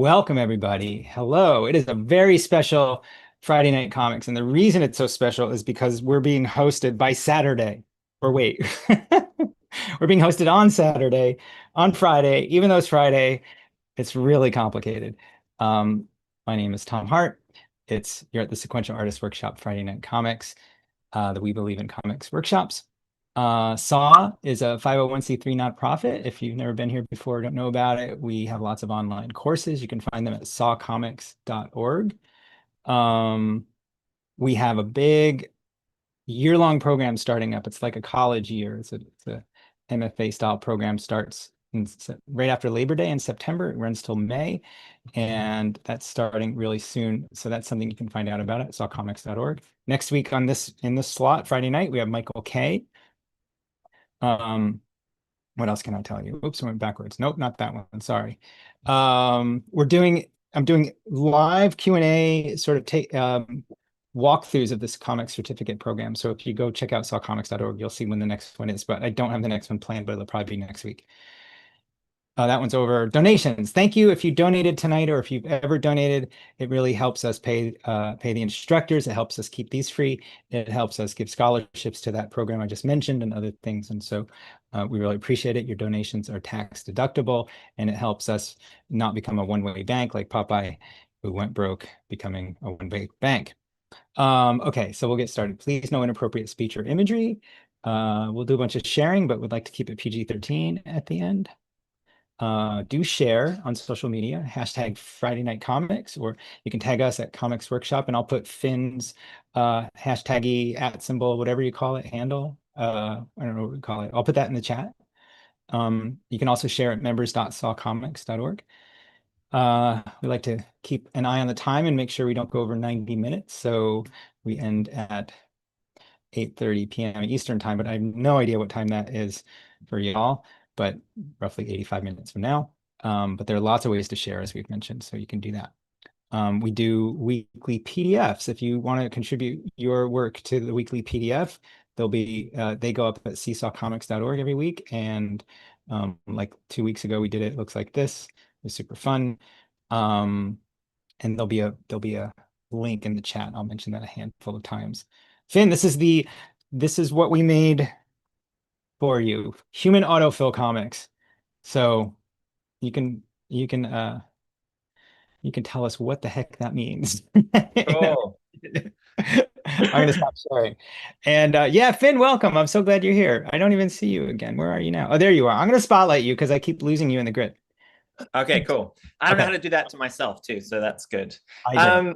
Welcome, everybody. Hello. It is a very special Friday Night Comics. And the reason it's so special is because we're being hosted by Saturday. Or wait, we're being hosted on Saturday, on Friday. Even though it's Friday, it's really complicated. Um, my name is Tom Hart. You're at the Sequential Artists Workshop Friday Night Comics, the We Believe in Comics workshops. SAW is a 501c3 nonprofit. If you've never been here before or don't know about it, we have lots of online courses. You can find them at sawcomics.org. Um, we have a big year-long program starting up. It's like a college year. It's a MFA style program, starts right after Labor Day in September. It runs till May, and that's starting really soon. So that's something you can find out about at sawcomics.org. Next week in this slot, Friday night, we have Michael K. What else can I tell you? Oops, I went backwards. Nope, not that one. Sorry. I'm doing live Q&A sort of walkthroughs of this comic certificate program. So if you go check out sawcomics.org, you'll see when the next one is, but I don't have the next one planned, but it'll probably be next week. That one's over. Donations. Thank you if you donated tonight or if you've ever donated. It really helps us pay the instructors. It helps us keep these free. It helps us give scholarships to that program I just mentioned and other things. And so we really appreciate it. Your donations are tax deductible, and it helps us not become a one-way bank like Popeye, who went broke becoming a one-way bank. Okay, so we'll get started. Please, no inappropriate speech or imagery. We'll do a bunch of sharing, but we'd like to keep it PG-13 at the end. Do share on social media, hashtag Friday Night Comics, or you can tag us at Comics Workshop, and I'll put Finn's hashtaggy at symbol, whatever you call it, handle. I don't know what we call it. I'll put that in the chat. You can also share at members.sawcomics.org. We like to keep an eye on the time and make sure we don't go over 90 minutes. So we end at 8:30 p.m. Eastern time, but I have no idea what time that is for y'all, but roughly 85 minutes from now. But there are lots of ways to share, as we've mentioned, so you can do that. We do weekly PDFs. If you want to contribute your work to the weekly PDF, they go up at seesawcomics.org every week. And like 2 weeks ago, we did it. It looks like this. It was super fun. And there'll be a link in the chat. I'll mention that a handful of times. Finn, this is what we made for you. Human autofill comics. So you can you can uh you can tell us what the heck that means. Cool. I'm gonna stop sharing. And yeah, Finn, welcome. I'm so glad you're here. I don't even see you again. Where are you now? Oh, there you are. I'm gonna spotlight you because I keep losing you in the grid. Okay, cool. I don't know how Okay, to do that to myself too, so that's good. I get it. Um,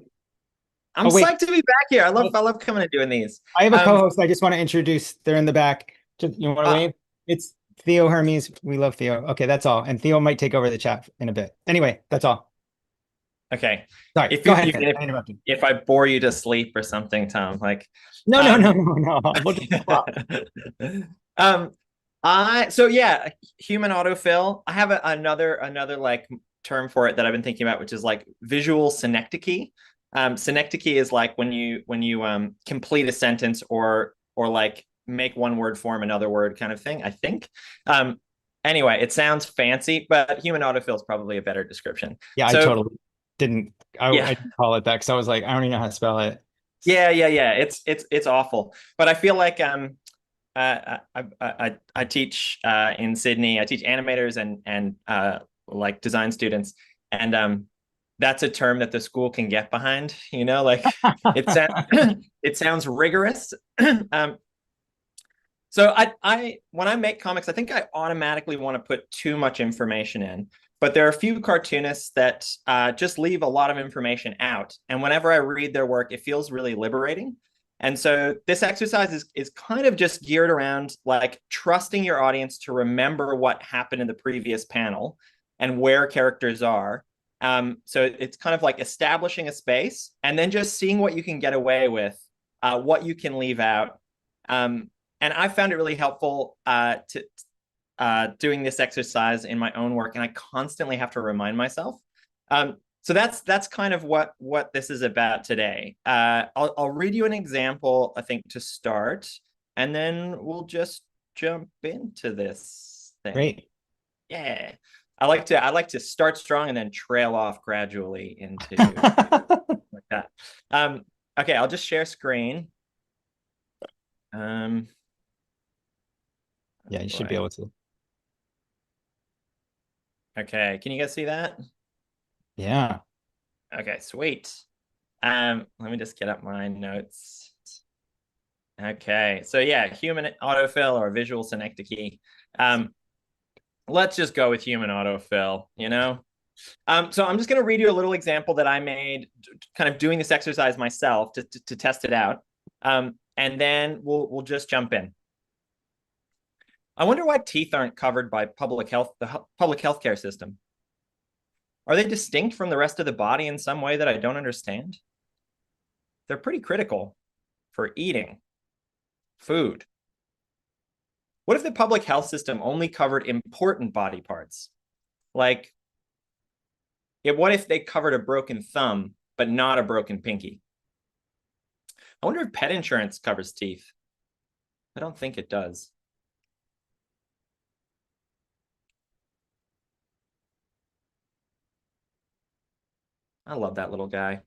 I'm Oh, wait. psyched to be back here. I love coming and doing these. I have a Um, co-host I just want to introduce. They're in the back. You want to uh, wave? It's Theo Hermes. We love Theo. Okay, that's all. And Theo might take over the chat in a bit. Anyway, that's all. okay. Sorry. If Go you, ahead, you Finn. I interrupted. if I bore you to sleep or something, Tom, like, No, no, no, um, no, no. We'll just swap. um, so yeah, human autofill. I have another like term for it that I've been thinking about, which is like visual synecdoche. Synecdoche is like when you complete a sentence or like make one word form another word kind of thing, I think. Um, anyway, it sounds fancy, but human autofill is probably a better description. Yeah, I So totally didn't. yeah, I didn't call it that because I was like, I don't even know how to spell it. yeah. It's awful, but I feel like I teach in Sydney. I teach animators and like design students, and that's a term that the school can get behind. You know, like it sounds it sounds rigorous. um, so I when I make comics, I think I automatically want to put too much information in. But there are a few cartoonists that just leave a lot of information out. And whenever I read their work, it feels really liberating. And so this exercise is kind of just geared around like trusting your audience to remember what happened in the previous panel and where characters are. So it's kind of like establishing a space and then just seeing what you can get away with, what you can leave out. And I found it really helpful to doing this exercise in my own work, and I constantly have to remind myself. So that's kind of what this is about today. I'll read you an example, I think, to start, and then we'll just jump into this thing. Great. Yeah. I like to start strong and then trail off gradually into like that. Okay, I'll just share screen. Yeah, Oh you should be boy. able to. Okay, can you guys see that? Yeah. Okay, sweet. Let me just get up my notes. Okay, so yeah, human autofill or visual synecdoche. Let's just go with human autofill, you know? So I'm just going to read you a little example that I made kind of doing this exercise myself to test it out. And then we'll just jump in. I wonder why teeth aren't covered by the public healthcare system. Are they distinct from the rest of the body in some way that I don't understand? They're pretty critical for eating food. What if the public health system only covered important body parts? Like, what if they covered a broken thumb, but not a broken pinky? I wonder if pet insurance covers teeth. I don't think it does. I love that little guy.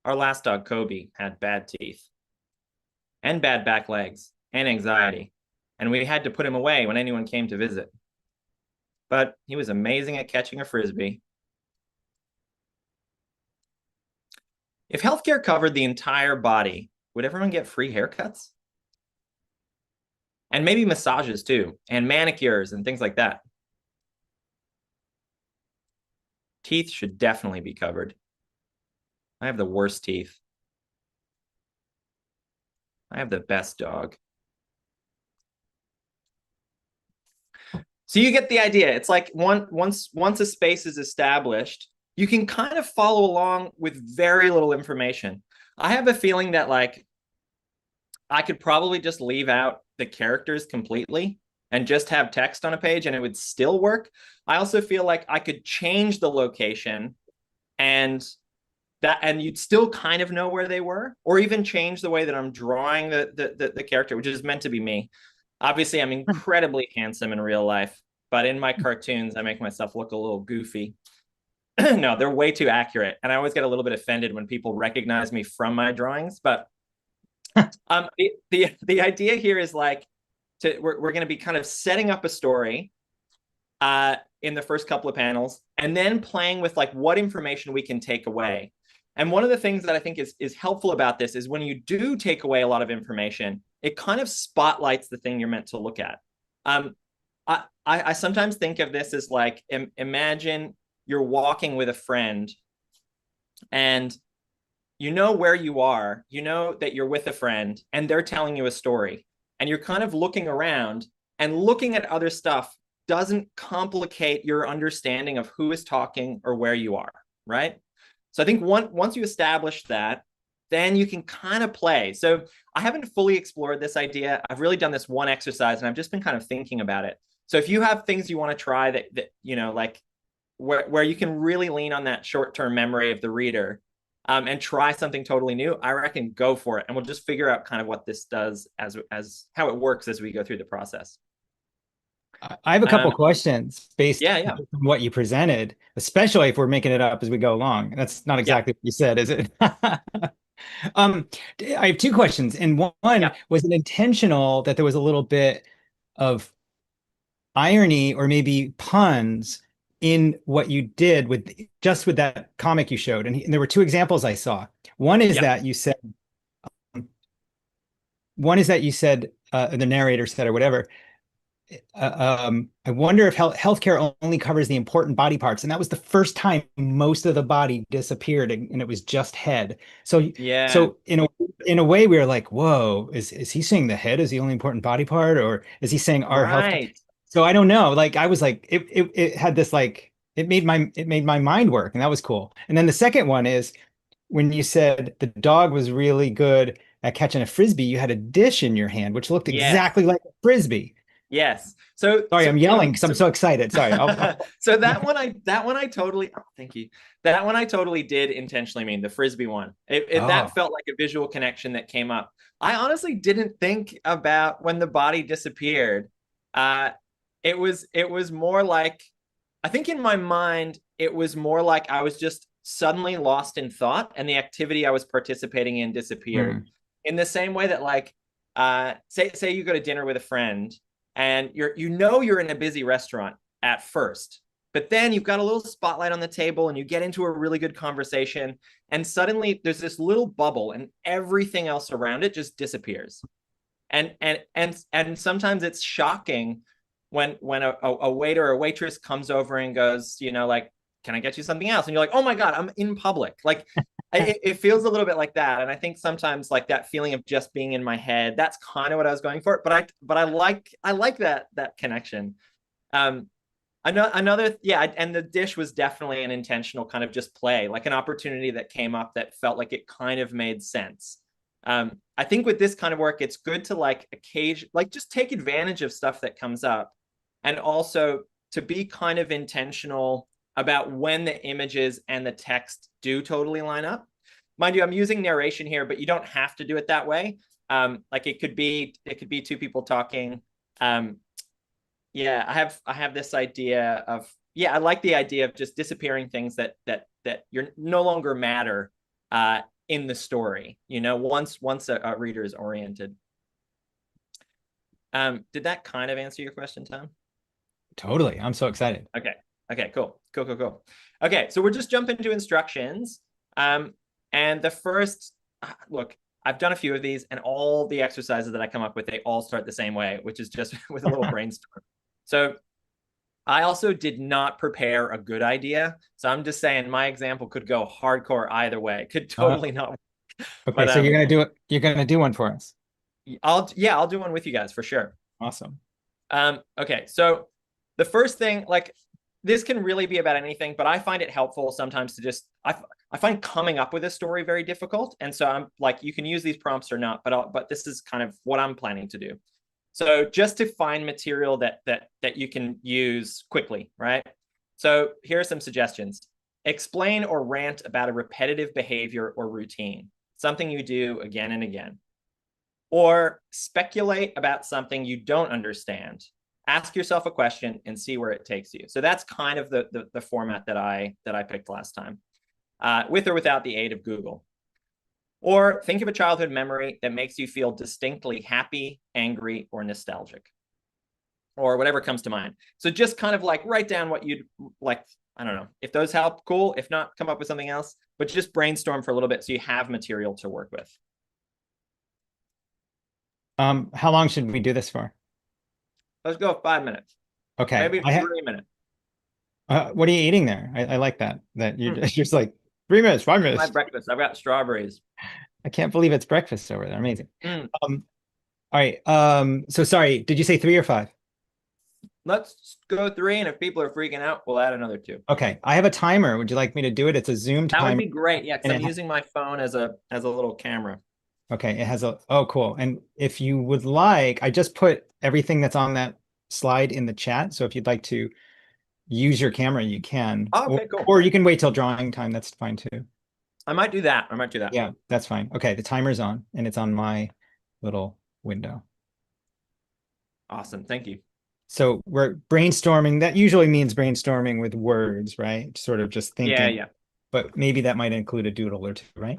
Our last dog, Kobe, had bad teeth and bad back legs and anxiety, and we had to put him away when anyone came to visit. But he was amazing at catching a frisbee. If healthcare covered the entire body, would everyone get free haircuts? And maybe massages too, and manicures and things like that. Teeth should definitely be covered. I have the worst teeth. I have the best dog. So you get the idea. It's like once a space is established, you can kind of follow along with very little information. I have a feeling that like I could probably just leave out the characters completely and just have text on a page and it would still work. I also feel like I could change the location and you'd still kind of know where they were, or even change the way that I'm drawing the character, which is meant to be me. Obviously, I'm incredibly handsome in real life, but in my cartoons, I make myself look a little goofy. No, they're way too accurate. And I always get a little bit offended when people recognize me from my drawings. But the idea here is like, we're going to be kind of setting up a story in the first couple of panels, and then playing with like what information we can take away. And one of the things that I think is helpful about this is when you do take away a lot of information, it kind of spotlights the thing you're meant to look at. I sometimes think of this as like, imagine you're walking with a friend and you know where you are, you know that you're with a friend and they're telling you a story, and you're kind of looking around, and looking at other stuff doesn't complicate your understanding of who is talking or where you are, right? So I think once you establish that, then you can kind of play. So I haven't fully explored this idea. I've really done this one exercise and I've just been kind of thinking about it. So if you have things you want to try that you know, like where you can really lean on that short-term memory of the reader, and try something totally new, I reckon go for it. And we'll just figure out kind of what this does as how it works as we go through the process. I have a couple questions based Yeah, yeah, on what you presented, especially if we're making it up as we go along. That's not yeah, exactly what you said, is it? Um, I have two questions, and one yeah, was it intentional that there was a little bit of irony or maybe puns in what you did with just with that comic you showed, and there were two examples I saw. One is yeah, that you said, the narrator said or whatever. I wonder if healthcare only covers the important body parts, and that was the first time most of the body disappeared, and it was just head. So, yeah. so in a way, we were like, "Whoa, is he saying the head is the only important body part, or is he saying our health?" Right. So I don't know. Like I was like, it had this like it made my mind work, and that was cool. And then the second one is when you said the dog was really good at catching a frisbee, you had a dish in your hand, which looked Yes. exactly like a frisbee. Yes. So Sorry, so I'm so yelling because I'm so excited. Sorry. so that one I totally, oh, thank you. That one I totally did intentionally mean the frisbee one. That Oh, felt like a visual connection that came up. I honestly didn't think about when the body disappeared. Uh it was more like I think in my mind, it was more like I was just suddenly lost in thought and the activity I was participating in disappeared. Mm. In the same way that like say you go to dinner with a friend and you're in a busy restaurant at first, but then you've got a little spotlight on the table and you get into a really good conversation and suddenly there's this little bubble and everything else around it just disappears. And sometimes it's shocking when a waiter or a waitress comes over and goes, like, can I get you something else? And you're like, oh my God, I'm in public. Like it feels a little bit like that. And I think sometimes like that feeling of just being in my head, that's kind of what I was going for. But I like that connection. Um, another, yeah, and the dish was definitely an intentional kind of just play, like an opportunity that came up that felt like it kind of made sense. I think with this kind of work, it's good to like just take advantage of stuff that comes up, and also to be kind of intentional about when the images and the text do totally line up. Mind you, I'm using narration here, but you don't have to do it that way. Like it could be two people talking. Yeah, I have this idea of, yeah, I like the idea of just disappearing things that you're no longer matter in the story, once a reader is oriented. Did that kind of answer your question, Tom? Totally. I'm so excited. Okay. Okay, cool. Cool. Okay, so we're just jumping into instructions. And the first, look, I've done a few of these, and all the exercises that I come up with, they all start the same way, which is just with a little brainstorm. So I also did not prepare a good idea. So I'm just saying my example could go hardcore either way. It could Uh, totally not work. okay, But so you're gonna do it. You're gonna do one for us. I'll do one with you guys for sure. Awesome. Okay, so the first thing, like, this can really be about anything, but I find it helpful sometimes to just I find coming up with a story very difficult, and so I'm like, you can use these prompts or not, but this is kind of what I'm planning to do. So just to find material that you can use quickly, right? So here are some suggestions. Explain or rant about a repetitive behavior or routine, something you do again and again. Or speculate about something you don't understand. Ask yourself a question and see where it takes you. So that's kind of the format that I picked last time, with or without the aid of Google. Or think of a childhood memory that makes you feel distinctly happy, angry, or nostalgic, or whatever comes to mind. So just kind of like write down what you'd like. I don't know if those help, cool. If not, come up with something else, but just brainstorm for a little bit so you have material to work with. How long should we do this for? Let's go 5 minutes, Okay. maybe 3 minutes. What are you eating there? I like that. That you're Hmm. just like 3 minutes, five My minutes. breakfast. I've got strawberries. I can't believe it's breakfast over there. Amazing. Mm. All right. So sorry, did you say 3 or 5? Let's go 3, and if people are freaking out, we'll add another 2. Okay. I have a timer. Would you like me to do it? It's a Zoom That would timer. be great. Yeah, because And I'm using my phone as a little camera. okay, it has oh, cool. And if you would like, I just put everything that's on that slide in the chat. So if you'd like to use your camera, you can. Oh, okay, cool. Or you can wait till drawing time. That's fine too. I might do that. Yeah, that's fine. Okay, the timer's on and it's on my little window. Awesome. Thank you. So we're brainstorming. That usually means brainstorming with words, right? Sort of just Yeah, thinking, yeah. but maybe that might include a doodle or two, right?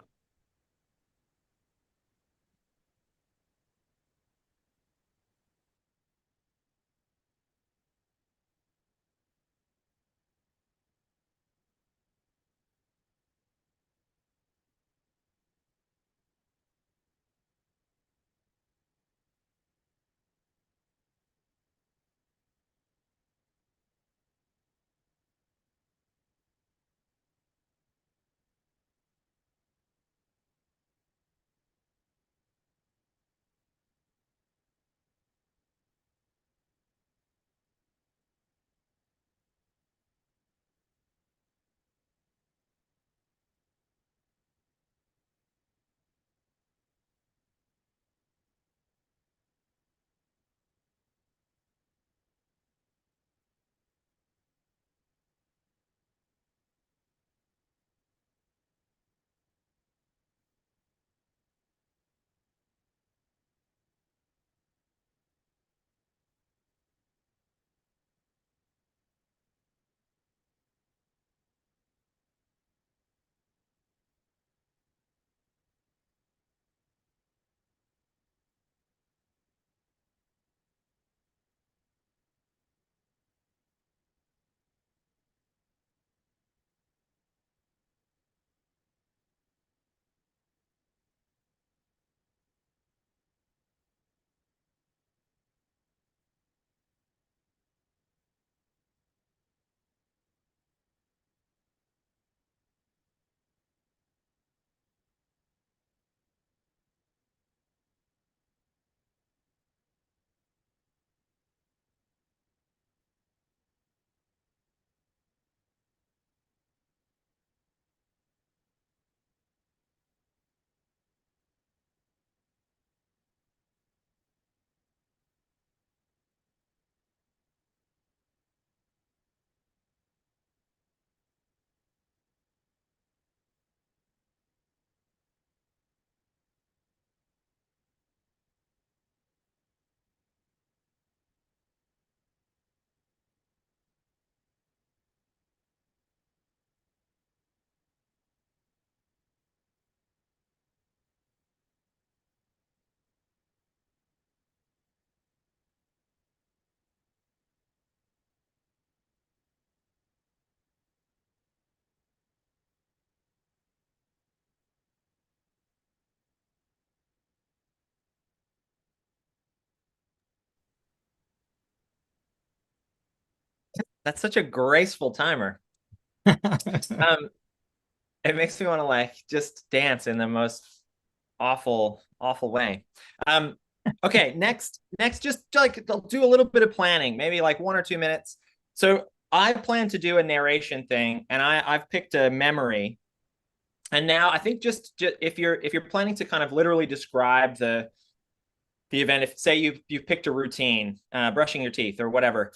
That's such a graceful timer. Um, it makes me want to like just dance in the most awful, awful way. Okay, next, just like I'll do a little bit of planning, maybe like 1 or 2 minutes. So I plan to do a narration thing, and I've picked a memory. And now I think just if you're planning to kind of literally describe the event, if say you've picked a routine, brushing your teeth or whatever,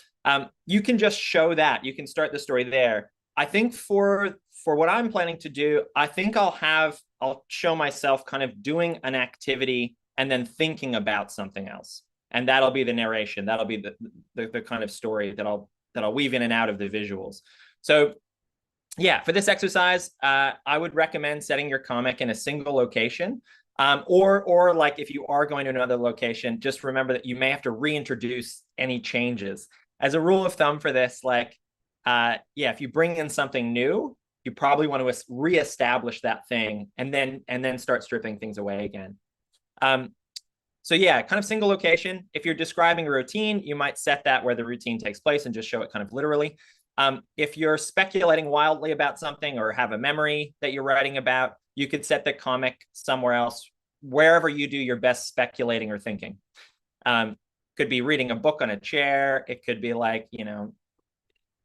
you can just show that. You can start the story there. I think for what I'm planning to do, I think I'll show myself kind of doing an activity and then thinking about something else, and that'll be the narration. That'll be the kind of story that I'll weave in and out of the visuals. So yeah, for this exercise, I would recommend setting your comic in a single location. Or like if you are going to another location, just remember that you may have to reintroduce any changes. As a rule of thumb for this, like, yeah, if you bring in something new, you probably want to reestablish that thing and then start stripping things away again. So yeah, kind of single location. If you're describing a routine, you might set that where the routine takes place and just show it kind of literally. If you're speculating wildly about something or have a memory that you're writing about, you could set the comic somewhere else, wherever you do your best speculating or thinking. Could be reading a book on a chair. It could be like,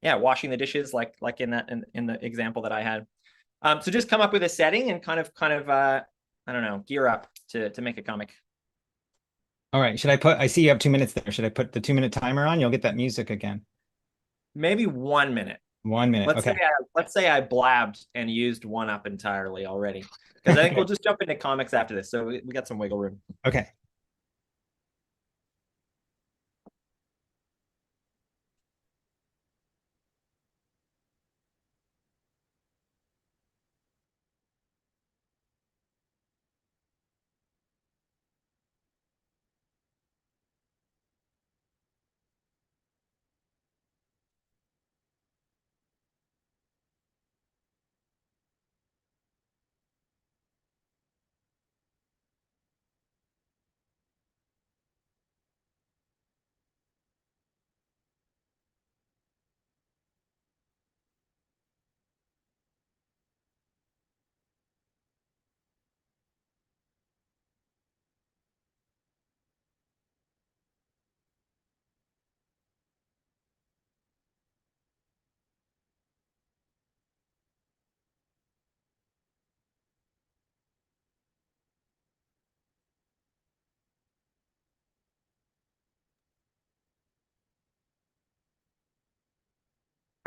yeah, washing the dishes, like in the example that I had. So just come up with a setting and kind of I don't know, gear up to make a comic. All right. I see you have 2 minutes there. Should I put the 2 minute timer on? You'll get that music again. Maybe 1 minute. 1 minute. Let's Okay. say let's say I blabbed and used one up entirely already, because I think we'll just jump into comics after this. So we got some wiggle room. Okay.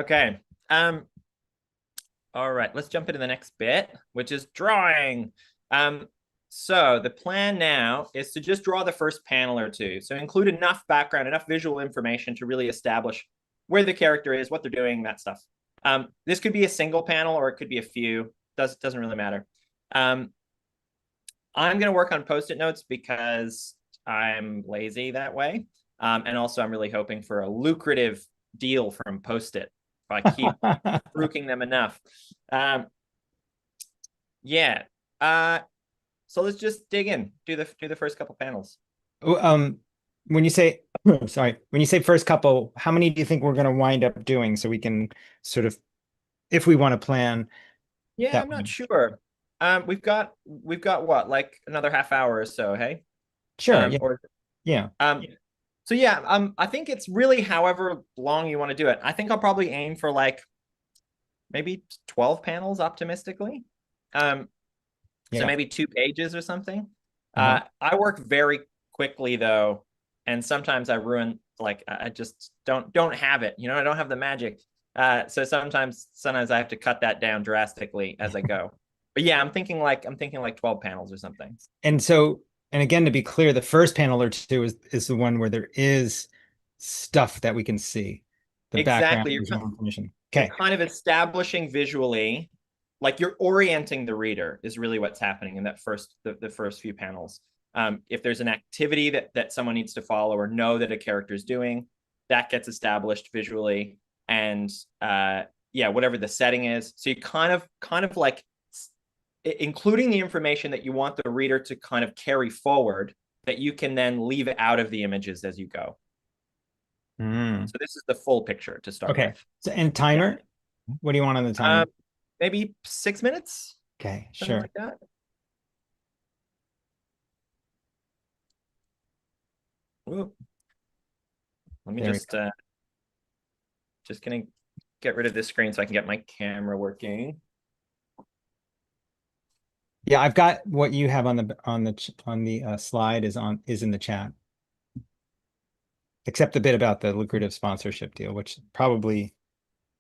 Okay. All right, let's jump into the next bit, which is drawing. So the plan now is to just draw the first panel or two. So include enough background, enough visual information to really establish where the character is, what they're doing, that stuff. This could be a single panel or it could be a few. Doesn't really matter. I'm going to work on Post-it notes because I'm lazy that way. And also I'm really hoping for a lucrative deal from Post-it if I keep brooking them enough. Yeah. So let's just dig in. Do the first couple panels. When you say, sorry, when you say first couple, how many do you think we're going to wind up doing so we can sort of, if we want to plan? Yeah, I'm not sure. We've got what, like another half hour or so, hey? Sure. Yeah. Or Yeah. so yeah, I think it's really however long you want to do it. I think I'll probably aim for like maybe 12 panels optimistically. So Yeah. maybe 2 pages or something. Uh-huh. I work very quickly though, and sometimes I ruin, like I just don't have it. I don't have the magic. So sometimes I have to cut that down drastically as I go. But yeah, I'm thinking like 12 panels or something. And so, and again, to be clear, the first panel or two is the one where there is stuff that we can see, the background, Exactly. there's more information. You're Okay. kind of establishing visually, like you're orienting the reader is really what's happening in that the first few panels. If there's an activity that someone needs to follow or know that a character is doing, that gets established visually. And yeah, whatever the setting is. So you kind of like including the information that you want the reader to kind of carry forward that you can then leave out of the images as you go. Mm. So this is the full picture to start Okay. with. So, and Yeah. timer? What do you want on the timer? Maybe 6 minutes, Okay, something sure. like that. Ooh, let me There we just go. just gonna get rid of this screen so I can get my camera working. Yeah, I've got what you have on the slide is in the chat, except the bit about the lucrative sponsorship deal, which probably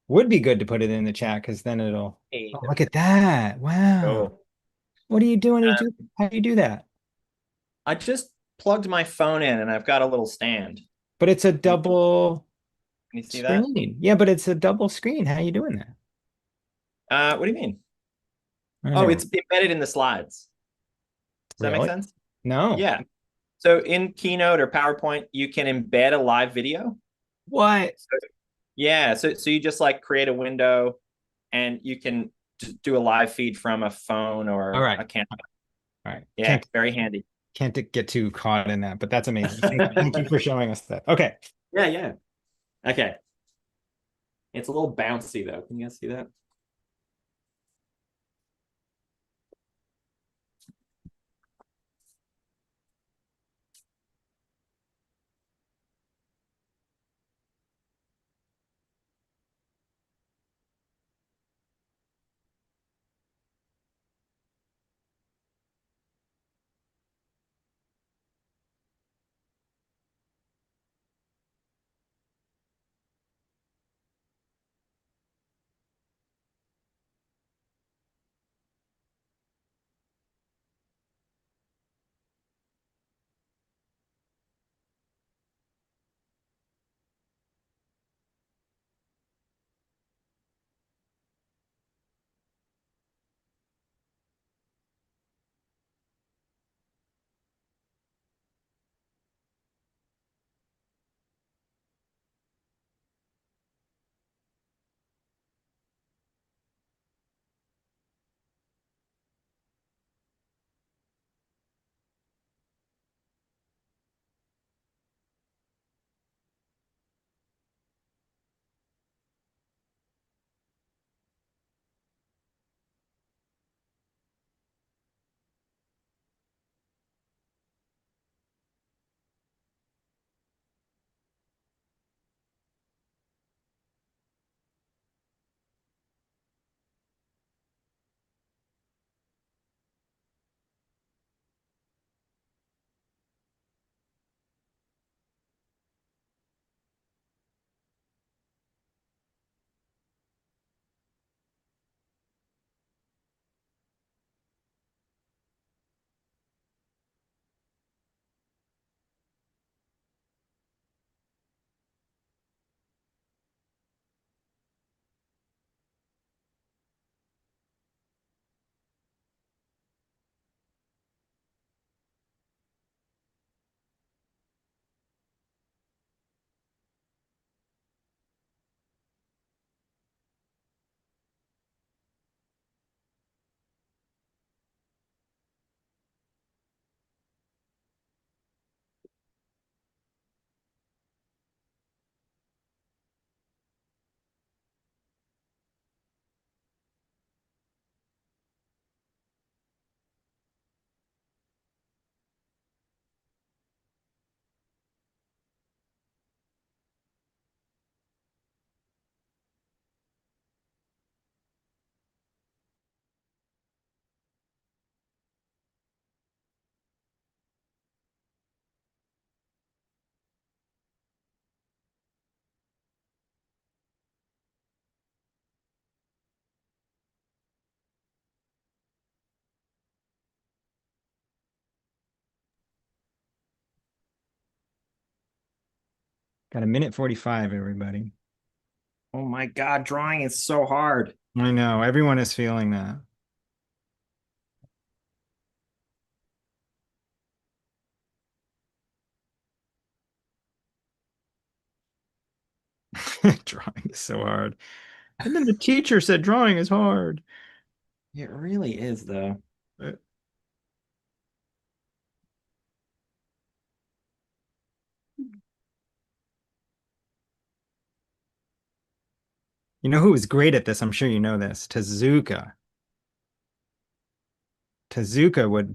would be good to put it in the chat because then it'll. Hey, Oh, there look we at that! Wow. go. What are you doing to Um, do? How do you do that? I just plugged my phone in and I've got a little stand. But it's a Can you, double can you see that? screen. Yeah, but it's a double screen. How are you doing that? What do you mean? Oh, Oh, never. it's embedded in the slides. Does that make Really? sense? No. Yeah. So in Keynote or PowerPoint, you can embed a live video. What? So, yeah. So you just like create a window and you can do a live feed from a phone All or right. a camera. All right. Yeah, very handy. Can't get too caught in that, but that's amazing. Thank you for showing us that. Okay. Yeah, yeah. Okay. It's a little bouncy though. Can you guys see that? Got a minute 45, everybody. Oh my God, drawing is so hard. I know. Everyone is feeling that. Drawing is so hard. And then the teacher said drawing is hard. It really is, though. Uh, You know who was great at this? I'm sure you know this. Tezuka. Tezuka would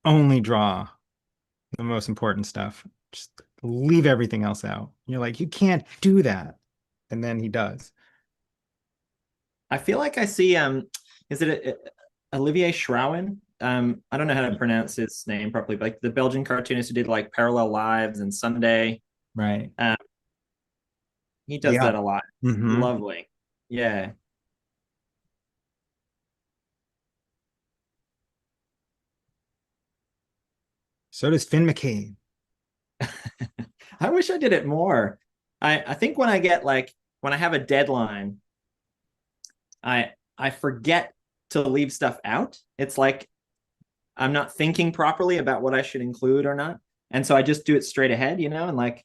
only draw the most important stuff. Just leave everything else out. You're like, you can't do that. And then he does. I feel like I see is it Olivier Schrouwen? I don't know how to pronounce his name properly, but like the Belgian cartoonist who did like Parallel Lives and Sunday. Right. Um, he does Yeah. that a lot. Hmm. Lovely. Yeah. So does Finn McCabe. I wish I did it more. I think when I get like when I have a deadline, I forget to leave stuff out. It's like I'm not thinking properly about what I should include or not. And so I just do it straight ahead, and like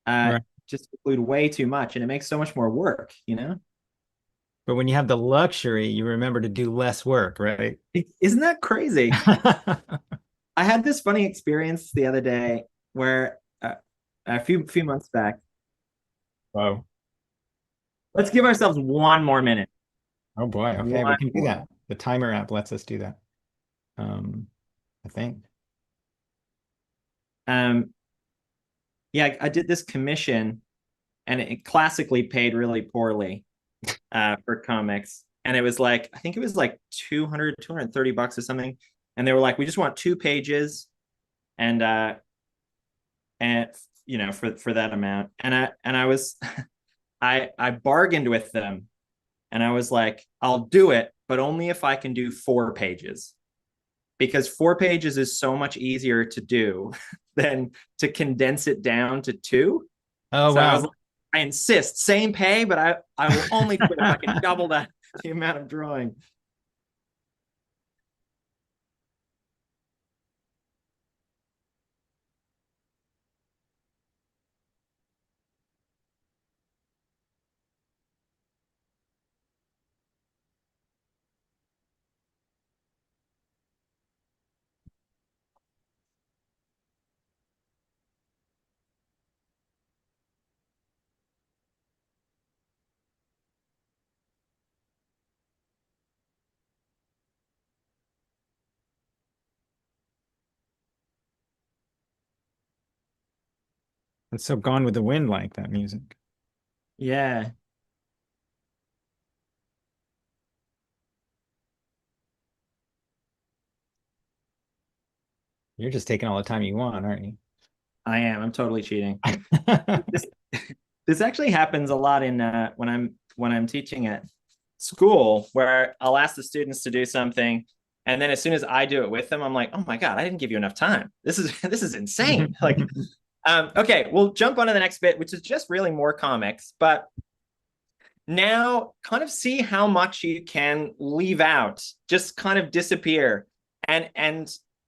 uh Right. just include way too much and it makes so much more work. But when you have the luxury, you remember to do less work, right? Isn't that crazy? I had this funny experience the other day where a few months back. Whoa. Let's give ourselves one more minute. Oh boy. Okay, we One can do more. that. The timer app lets us do that. I think. Um, yeah, I did this commission and it classically paid really poorly for comics. And it was like, I think it was like 230 bucks or something. And they were like, we just want 2 pages and for that amount. And I was I bargained with them and I was like, I'll do it, but only if I can do 4 pages. Because 4 pages is so much easier to do than to condense it down to two. Oh So I was wow. like, I insist, same pay, but I will only do it if I can double that the amount of drawing. It's so Gone with the Wind like that music. Yeah, You're just taking all the time you want, aren't you? I am. I'm totally cheating. This this actually happens a lot in when I'm teaching at school, where I'll ask the students to do something, and then as soon as I do it with them, I'm like, oh my god, I didn't give you enough time. This is this is insane. Like, okay, we'll jump on to the next bit, which is just really more comics, but now kind of see how much you can leave out, just kind of disappear, and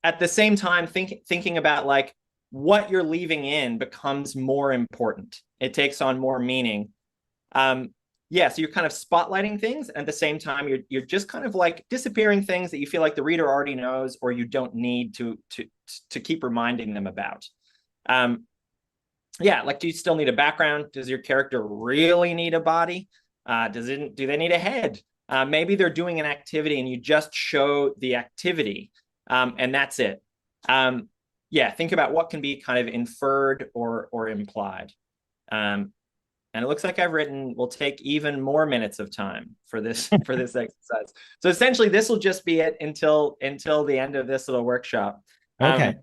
at the same time thinking about like what you're leaving in becomes more important. It takes on more meaning. Yeah, so you're kind of spotlighting things, and at the same time you're just kind of like disappearing things that you feel like the reader already knows or you don't need to keep reminding them about. um yeah, like, do you still need a background? Does your character really need a body? Do they need a head? Maybe they're doing an activity and you just show the activity, and that's it. Yeah, think about what can be kind of inferred or implied. Um, and it looks like I've written, we'll take even more minutes of time for this for this exercise. So essentially, this will just be it until the end of this little workshop. Okay.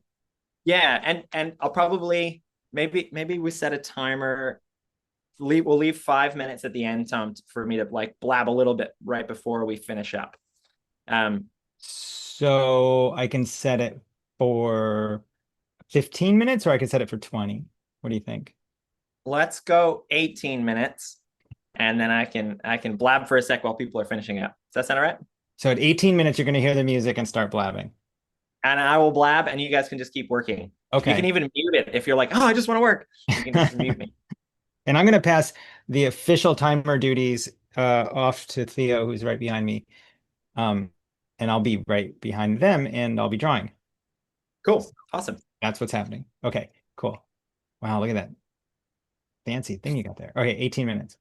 Yeah, and I'll probably maybe we set a timer. We'll leave 5 minutes at the end, Tom, for me to like blab a little bit right before we finish up. Um, So I can set it for 15 minutes or I can set it for 20. What do you think? let's go 18 minutes, and then I can blab for a sec while people are finishing up. Does that sound all right? So at 18 minutes, you're going to hear the music and start blabbing. And I will blab, and you guys can just keep working. You can Okay. even mute it if you're like, oh, I just want to work. You can just mute me. And I'm going to pass the official timer duties off to Theo, who's right behind me. Um, and I'll be right behind them and I'll be drawing. Cool, awesome. That's what's happening. Okay, cool. Wow, look at that fancy thing you got there. Okay, 18 minutes.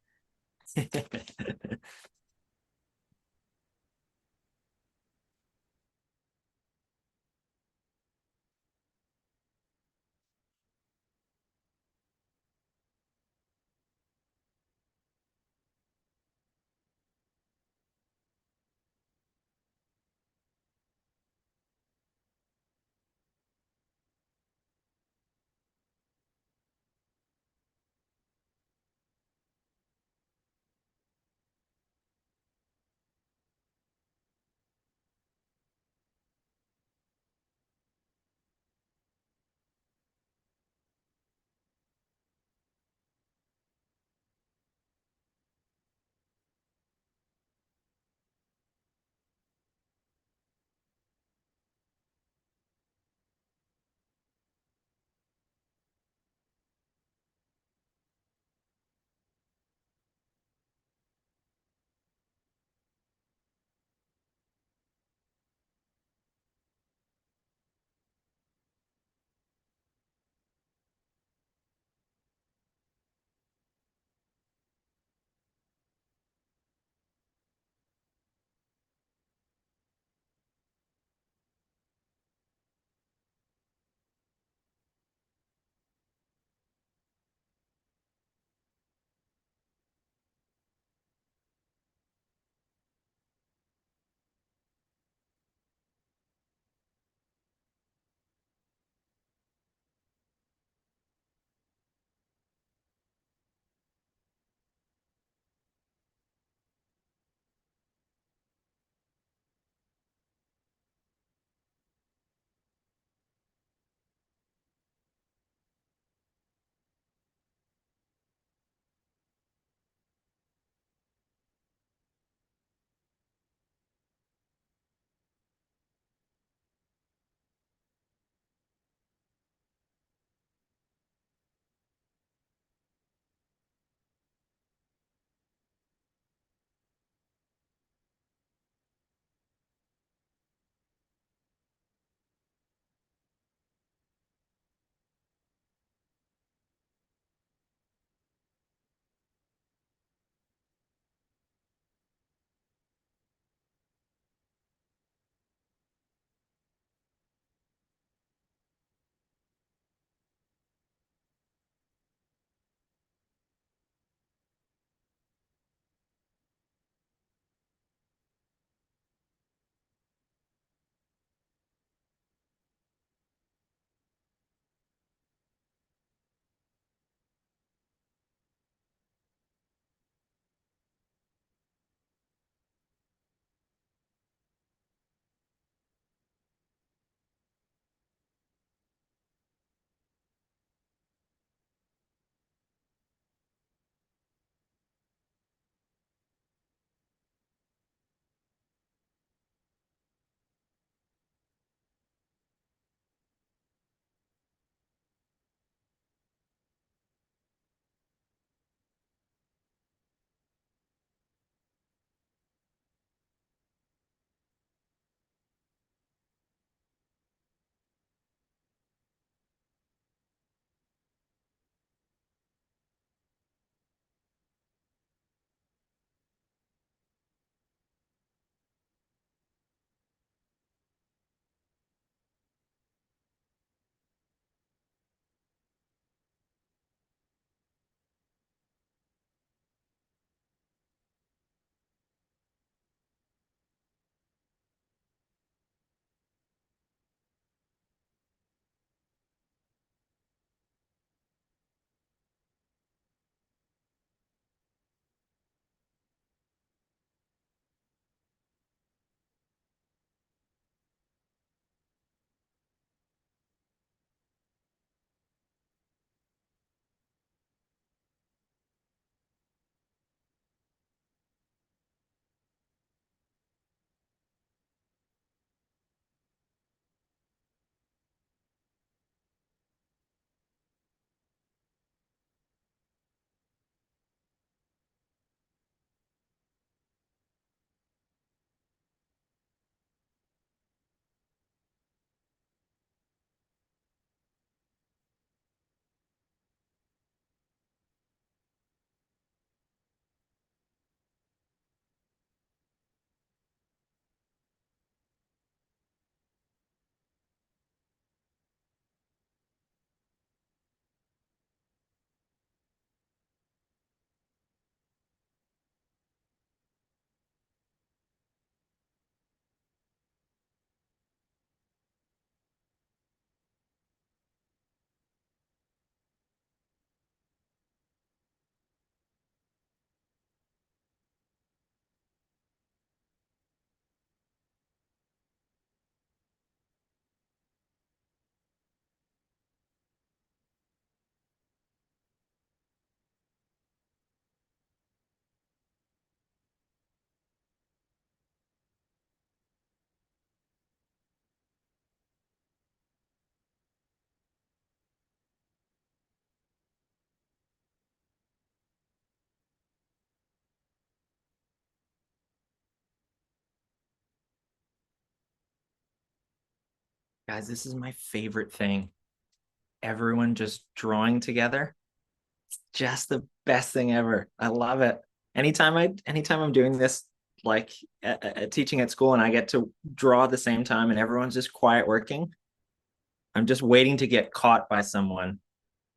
guys, this is my favorite thing. Everyone just drawing together. It's just the best thing ever. I love it. Anytime I'm doing this, like teaching at school, and I get to draw at the same time, and everyone's just quiet working. I'm just waiting to get caught by someone,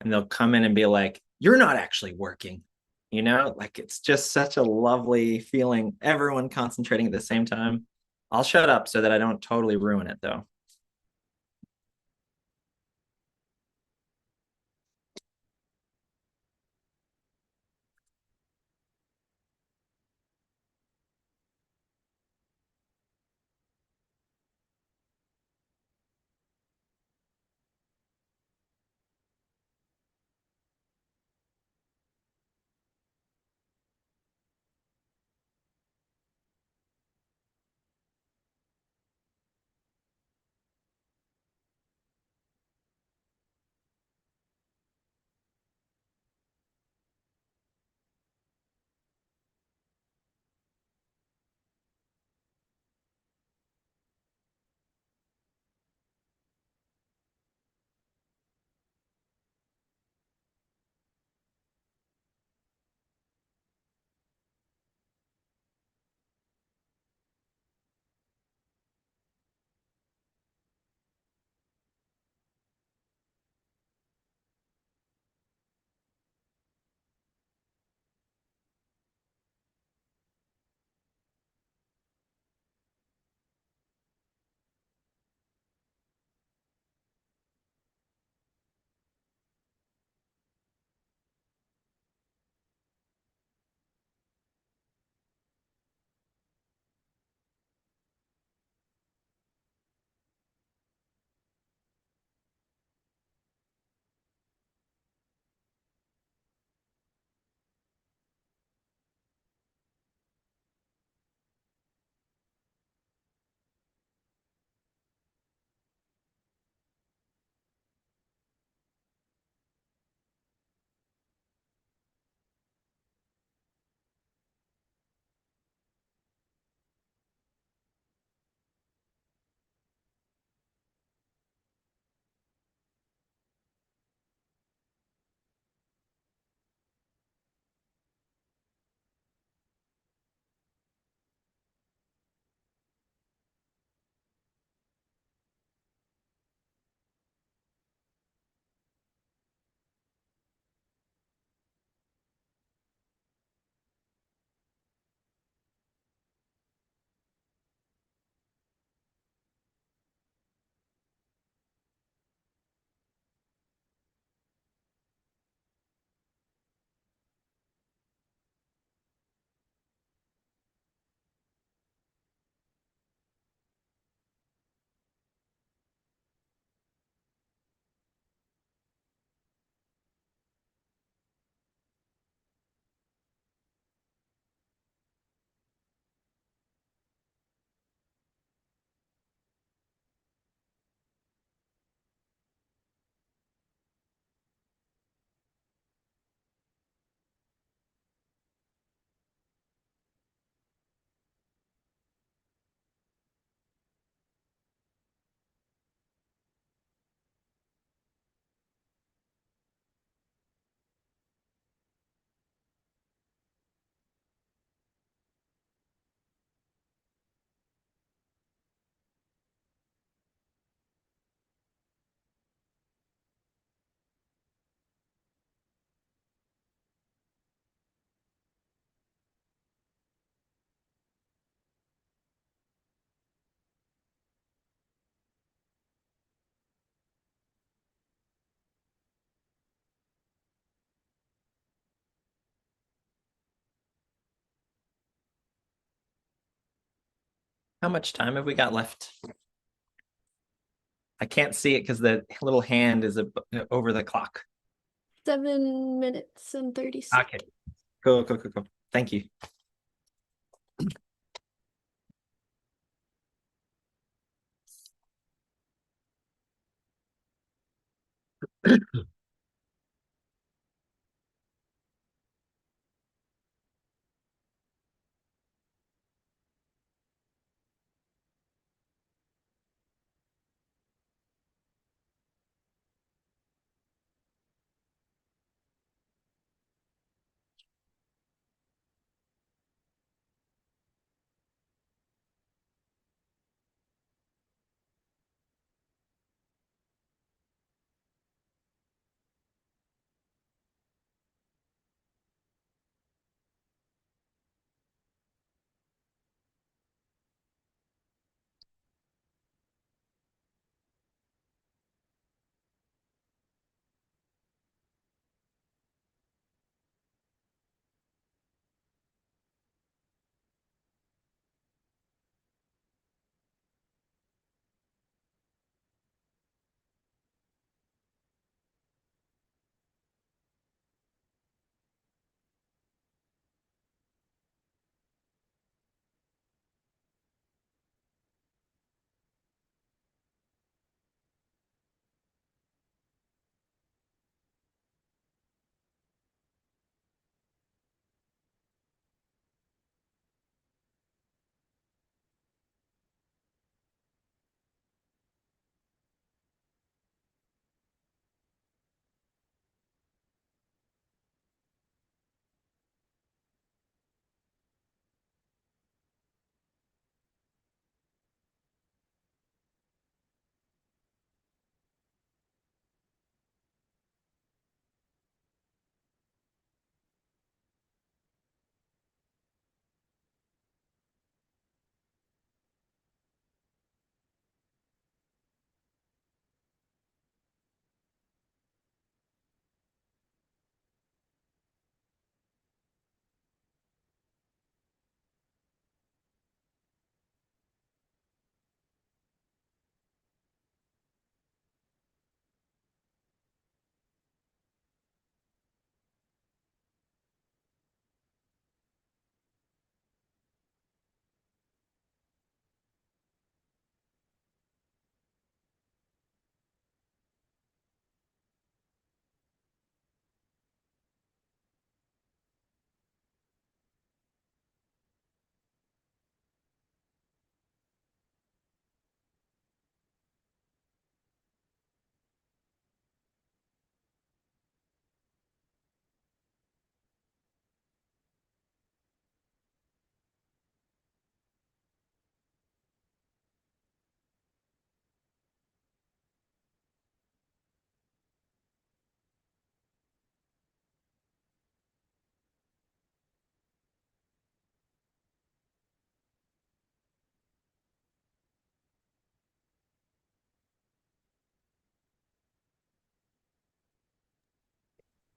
and they'll come in and be like, "You're not actually working." Like it's just such a lovely feeling. Everyone concentrating at the same time. I'll shut up so that I don't totally ruin it, though. How much time have we got left? I can't see it because the little hand is over the clock. 7 minutes and 30 Okay, seconds. cool. Thank you.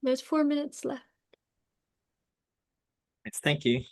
There's 4 minutes left. Thank you.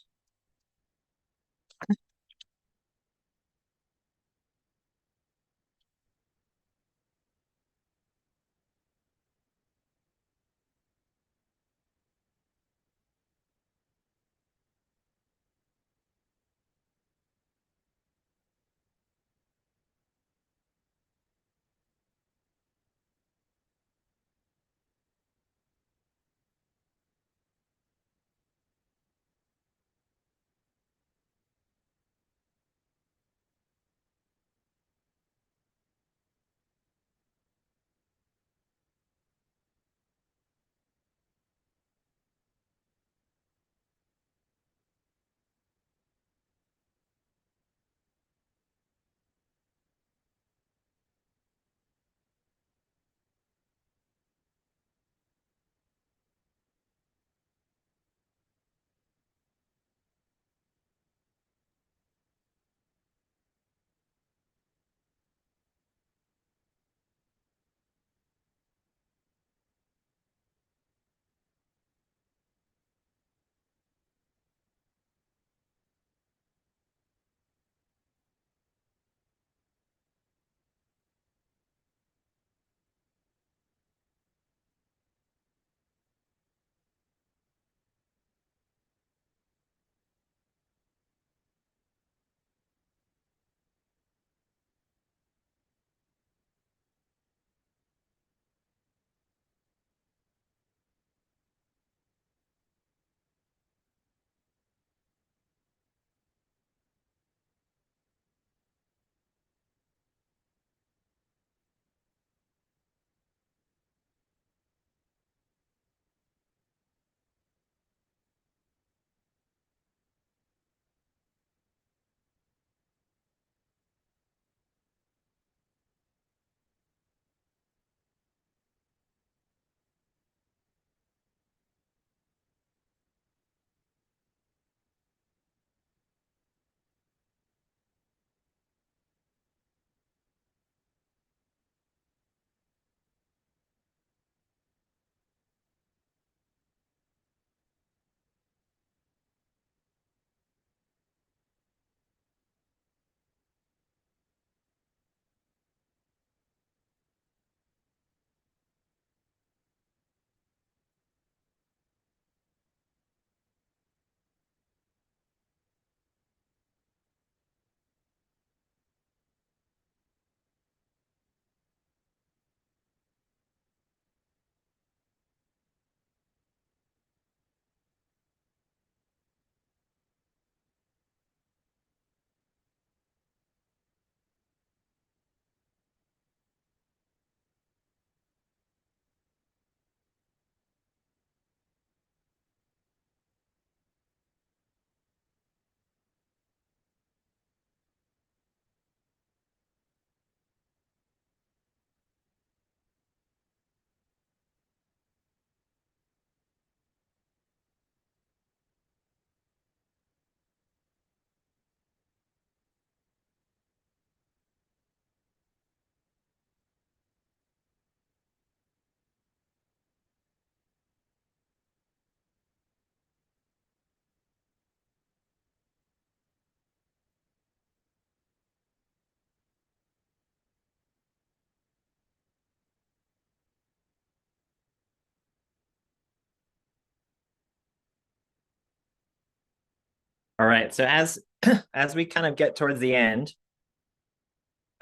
All right. So as we kind of get towards the end,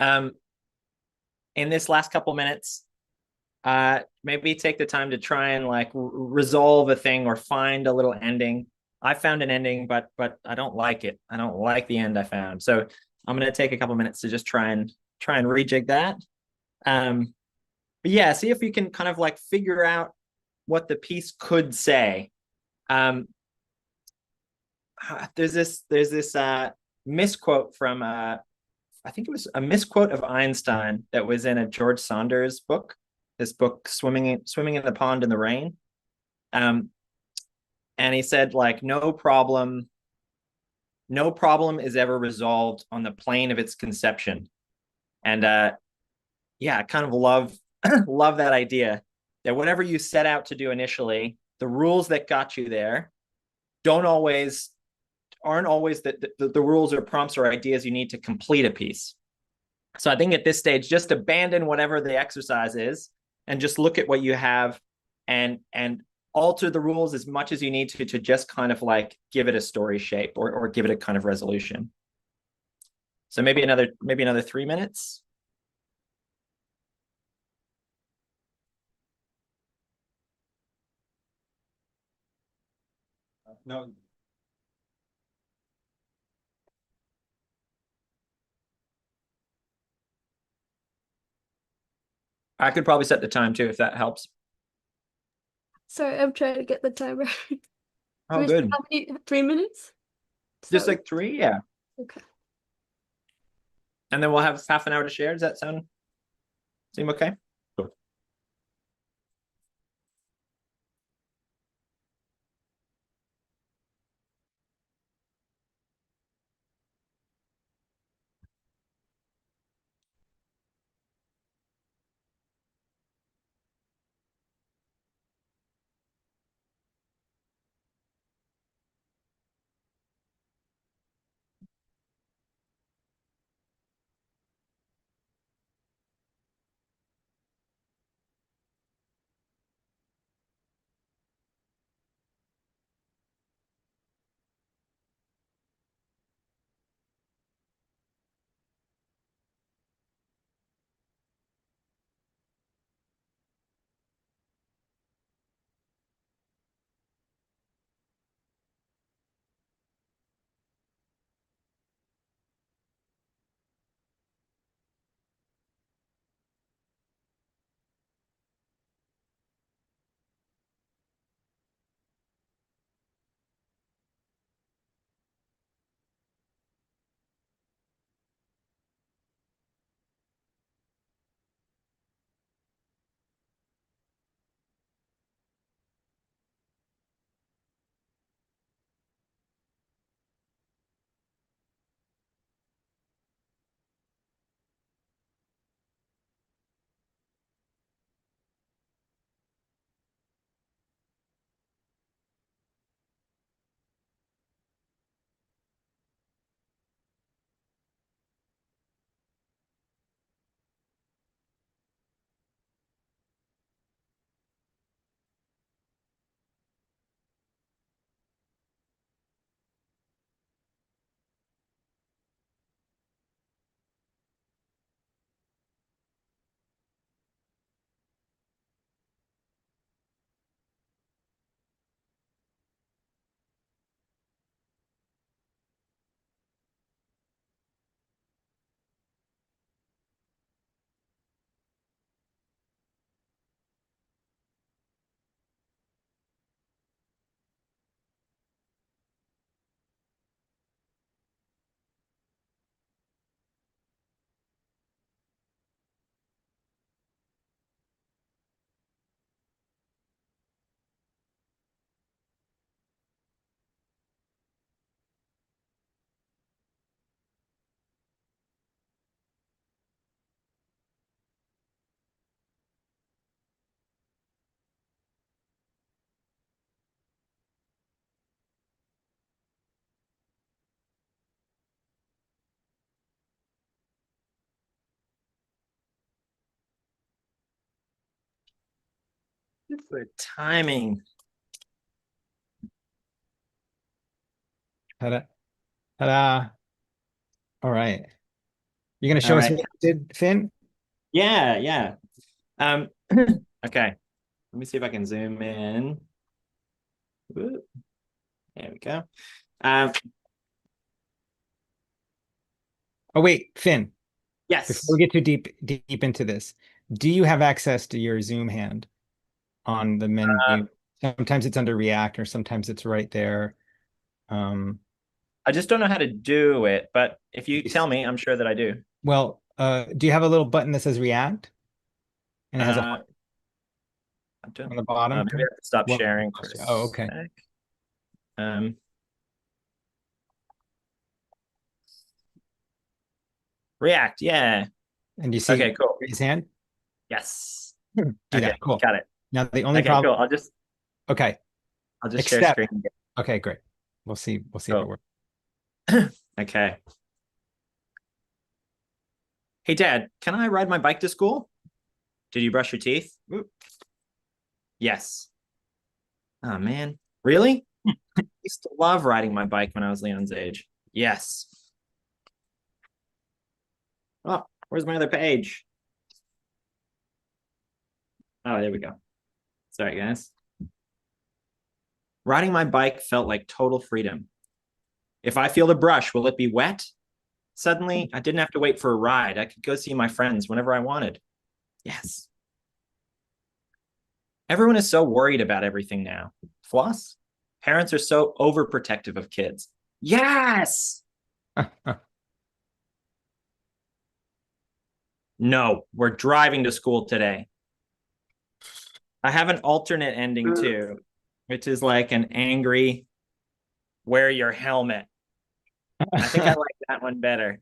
um, in this last couple minutes, maybe take the time to try and like resolve a thing or find a little ending. I found an ending, but I don't like it. I don't like the end I found. So I'm gonna take a couple minutes to just try and rejig that. But yeah, see if you can kind of like figure out what the piece could say. There's this misquote from I think it was a misquote of Einstein that was in a George Saunders book. This book, Swimming in the Pond in the Rain. And he said, like, no problem is ever resolved on the plane of its conception. And yeah, I kind of love love that idea. that whatever you set out to do initially, the rules that got you there aren't always the rules or prompts or ideas you need to complete a piece. So I think at this stage, just abandon whatever the exercise is and just look at what you have and alter the rules as much as you need to just kind of like give it a story shape or give it a kind of resolution. So maybe another 3 minutes. No. I could probably set the time too if that helps. Sorry, I'm trying to get the timer. Oh, good. How many? 3 minutes? Just like 3, yeah. Okay. And then we'll have half an hour to share. Does that seem okay? Cool. Good for timing. Ta-da. Ta-da. All right. You're going to All show us right. what you did, Finn? Yeah. Okay. Let me see if I can zoom in. Whoop. There we go. Oh, wait, Finn, Yes. before we get too deep into this, do you have access to your Zoom hand on the menu? Sometimes it's under React or sometimes it's right there. I just don't know how to do it, but if you tell me, I'm sure that I do. Well, do you have a little button that says React? And it has a heart I don't, on the bottom. maybe I have to stop Well, sharing for a oh, okay. sec. React, yeah. And do you see Okay, cool. his hand? Yes. Do Okay, that. Cool. got it. Now the only Okay, problem. cool. Okay. I'll just share Except. screen. Okay, great. We'll see if it Cool. works. Okay. Hey, Dad, can I ride my bike to school? Did you brush your teeth? Oop. Yes. Oh, man. Really? I used to love riding my bike when I was Leon's age. Yes. Oh, where's my other page? Oh, there we go. Sorry, guys. Riding my bike felt like total freedom. If I feel the brush, will it be wet? Suddenly, I didn't have to wait for a ride. I could go see my friends whenever I wanted. Yes. Everyone is so worried about everything now. Floss? Parents are so overprotective of kids. Yes. No, we're driving to school today. I have an alternate ending too, which is like an angry, wear your helmet. I think I like that one better.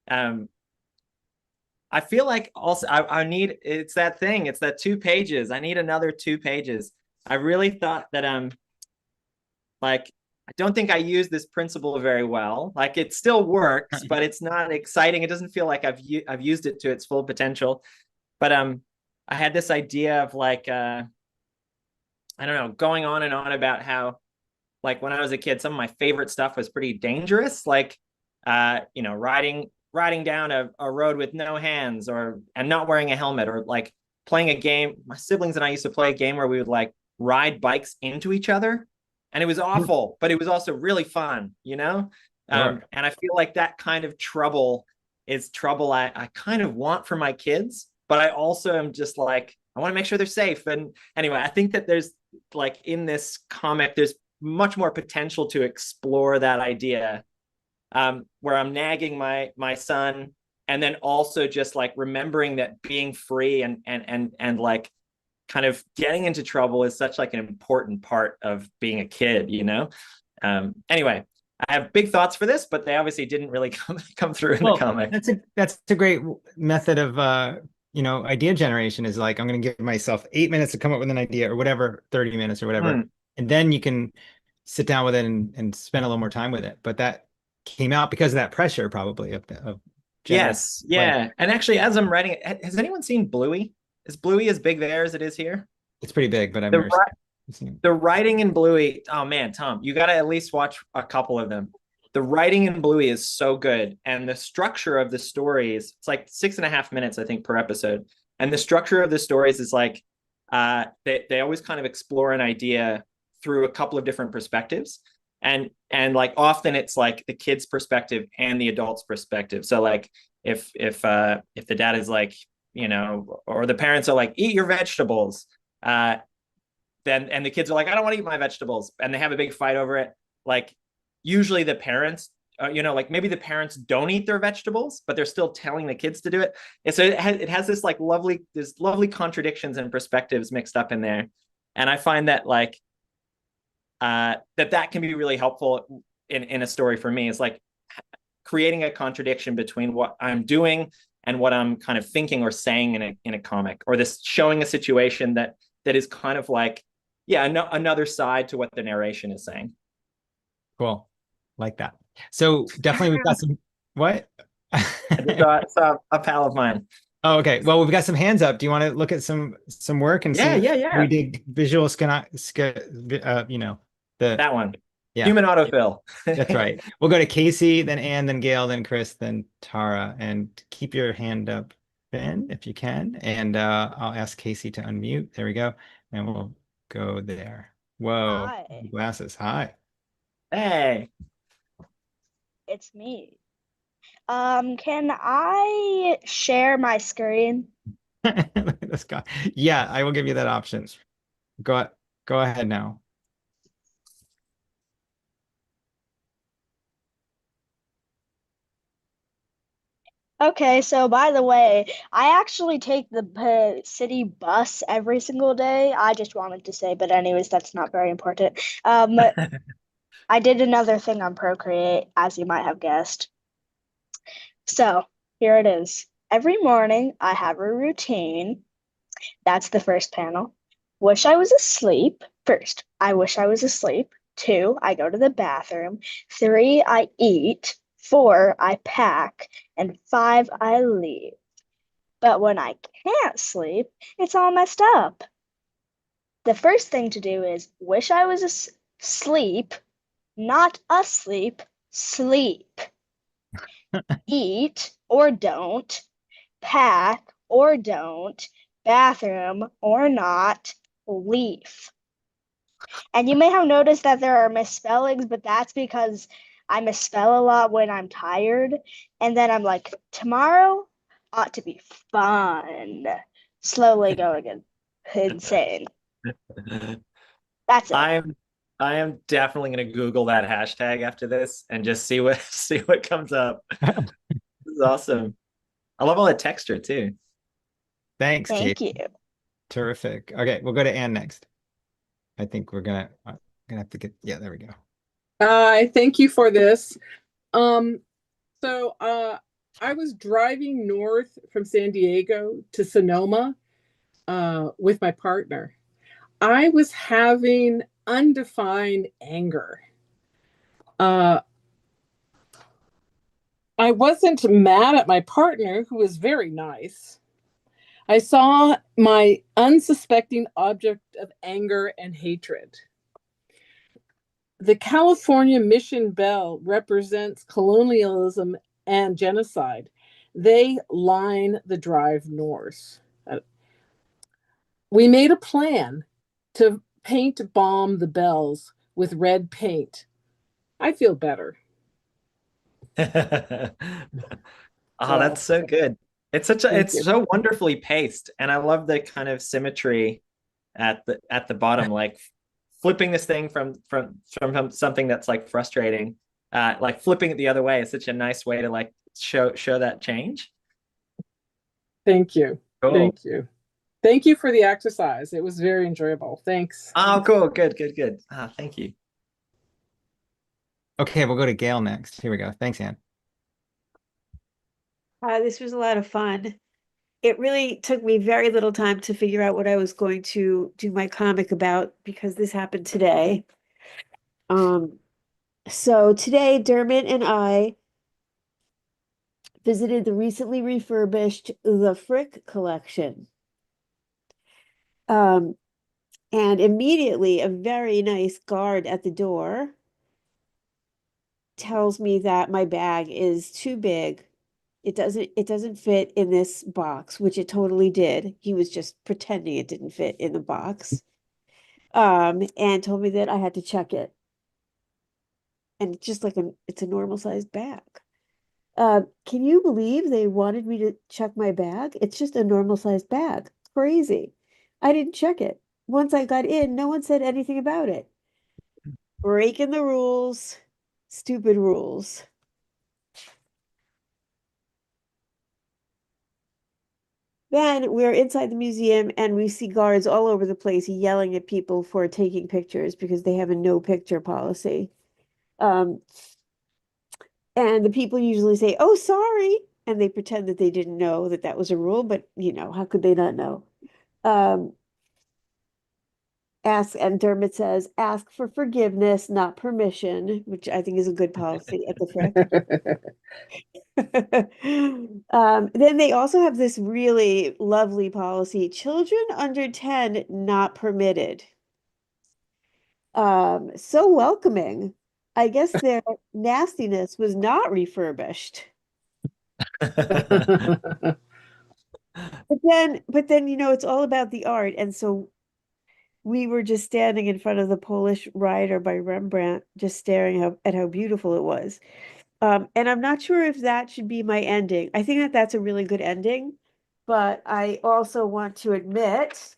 I feel like also I need, it's that thing. It's that 2 pages. I need another 2 pages. I really thought that like I don't think I use this principle very well. Like it still works, but it's not exciting. It doesn't feel like I've used it to its full potential. But I had this idea of like I don't know, going on and on about how like when I was a kid, some of my favorite stuff was pretty dangerous, like you know, riding down a road with no hands and not wearing a helmet, or like playing a game. My siblings and I used to play a game where we would like ride bikes into each other, and it was awful, but it was also really fun, you know? Sure. And I feel like that kind of trouble is trouble I kind of want for my kids, but I also am just like, I want to make sure they're safe. And anyway, I think that there's like in this comic, there's much more potential to explore that idea, where I'm nagging my son, and then also just like remembering that being free and like kind of getting into trouble is such like an important part of being a kid, you know? Anyway, I have big thoughts for this, but they obviously didn't really come through in the comic. That's a great method of idea generation, is like I'm gonna give myself 8 minutes to come up with an idea or whatever, 30 minutes or whatever. And then you can sit down with it and spend a little more time with it. But that came out because of that pressure, probably of Yes, yeah. And actually, as I'm writing it, has anyone seen Bluey? Is Bluey as big there as it is here? It's pretty big, but I've The never seen it. the writing in Bluey, oh man, Tom, you got to at least watch a couple of them. The writing in Bluey is so good, and the structure of the stories, it's like 6.5 minutes, I think, per episode. And the structure of the stories is like they always kind of explore an idea through a couple of different perspectives. And like often it's like the kid's perspective and the adult's perspective. So like if the dad is like, you know, or the parents are like, eat your vegetables, then and the kids are like, I don't want to eat my vegetables, and they have a big fight over it. Like usually the parents, you know, like maybe the parents don't eat their vegetables, but they're still telling the kids to do it. And so it has this like there's lovely contradictions and perspectives mixed up in there. And I find that like that can be really helpful in a story for me, is like creating a contradiction between what I'm doing and what I'm kind of thinking or saying in a comic, or this showing a situation that is kind of like, yeah, another side to what the narration is saying. Cool. Like that. So definitely we've got some, what? I just saw a pal of mine. Oh, okay. Well, we've got some hands up. Do you want to look at some work and see? Yeah. We did visual That one. Yeah. Human autofill. That's right. We'll go to Casey, then Anne, then Gail, then Chris, then Tara, and keep your hand up, Ben, if you can. And I'll ask Casey to unmute. There we go. And we'll go there. Whoa. Hi. Glasses. Hi. Hey. It's me. Can I share my screen? Look at this guy. Yeah, I will give you that option. Go ahead now. Okay, so by the way, I actually take the city bus every single day. I just wanted to say, but anyways, that's not very important. I did another thing on Procreate, as you might have guessed. So here it is. Every morning, I have a routine. That's the first panel. Wish I was asleep. First, I wish I was asleep. 2, I go to the bathroom. 3, I eat. 4, I pack. And 5, I leave. But when I can't sleep, it's all messed up. The first thing to do is wish I was asleep, not asleep, sleep. Eat or don't, pack or don't, bathroom or not, leave. And you may have noticed that there are misspellings, but that's because I misspell a lot when I'm tired. And then I'm like, tomorrow ought to be fun. Slowly going insane. That's it. I am definitely going to Google that hashtag after this and just see what see what comes up. This is awesome. I love all the texture too. Thanks, Kate. Thank you. Terrific. Okay, we'll go to Anne next. I think we're gonna have to get, yeah, there we go. Thank you for this. So I was driving north from San Diego to Sonoma with my partner. I was having undefined anger. I wasn't mad at my partner, who was very nice. I saw my unsuspecting object of anger and hatred. The California Mission Bell represents colonialism and genocide. They line the drive north. We made a plan to paint bomb the bells with red paint. I feel better. Oh, that's so good. It's so wonderfully paced, and I love the kind of symmetry at the bottom, like flipping this thing from something that's like frustrating, like flipping it the other way is such a nice way to like show that change. Thank you. Cool. Thank you. Thank you for the exercise. It was very enjoyable. Thanks. Oh, cool. Good. Thank you. Okay, we'll go to Gail next. Here we go. Thanks, Anne. This was a lot of fun. It really took me very little time to figure out what I was going to do my comic about, because this happened today. So today, Dermot and I visited the recently refurbished The Frick collection. And immediately a very nice guard at the door tells me that my bag is too big. It doesn't fit in this box, which it totally did. He was just pretending it didn't fit in the box. And told me that I had to check it. And it's just like it's a normal sized bag. Can you believe they wanted me to check my bag? It's just a normal sized bag. Crazy. I didn't check it. Once I got in, no one said anything about it. Breaking the rules. Stupid rules. Then we're inside the museum and we see guards all over the place yelling at people for taking pictures because they have a no picture policy. And the people usually say, "Oh, sorry." And they pretend that they didn't know that that was a rule, but how could they not know? And Dermot says, ask for forgiveness, not permission, which I think is a good policy at the Frick. Then they also have this really lovely policy: children under 10 not permitted. So welcoming. I guess their nastiness was not refurbished. But then it's all about the art. And so we were just standing in front of the Polish Rider by Rembrandt, just staring at how beautiful it was. And I'm not sure if that should be my ending. I think that that's a really good ending, but I also want to admit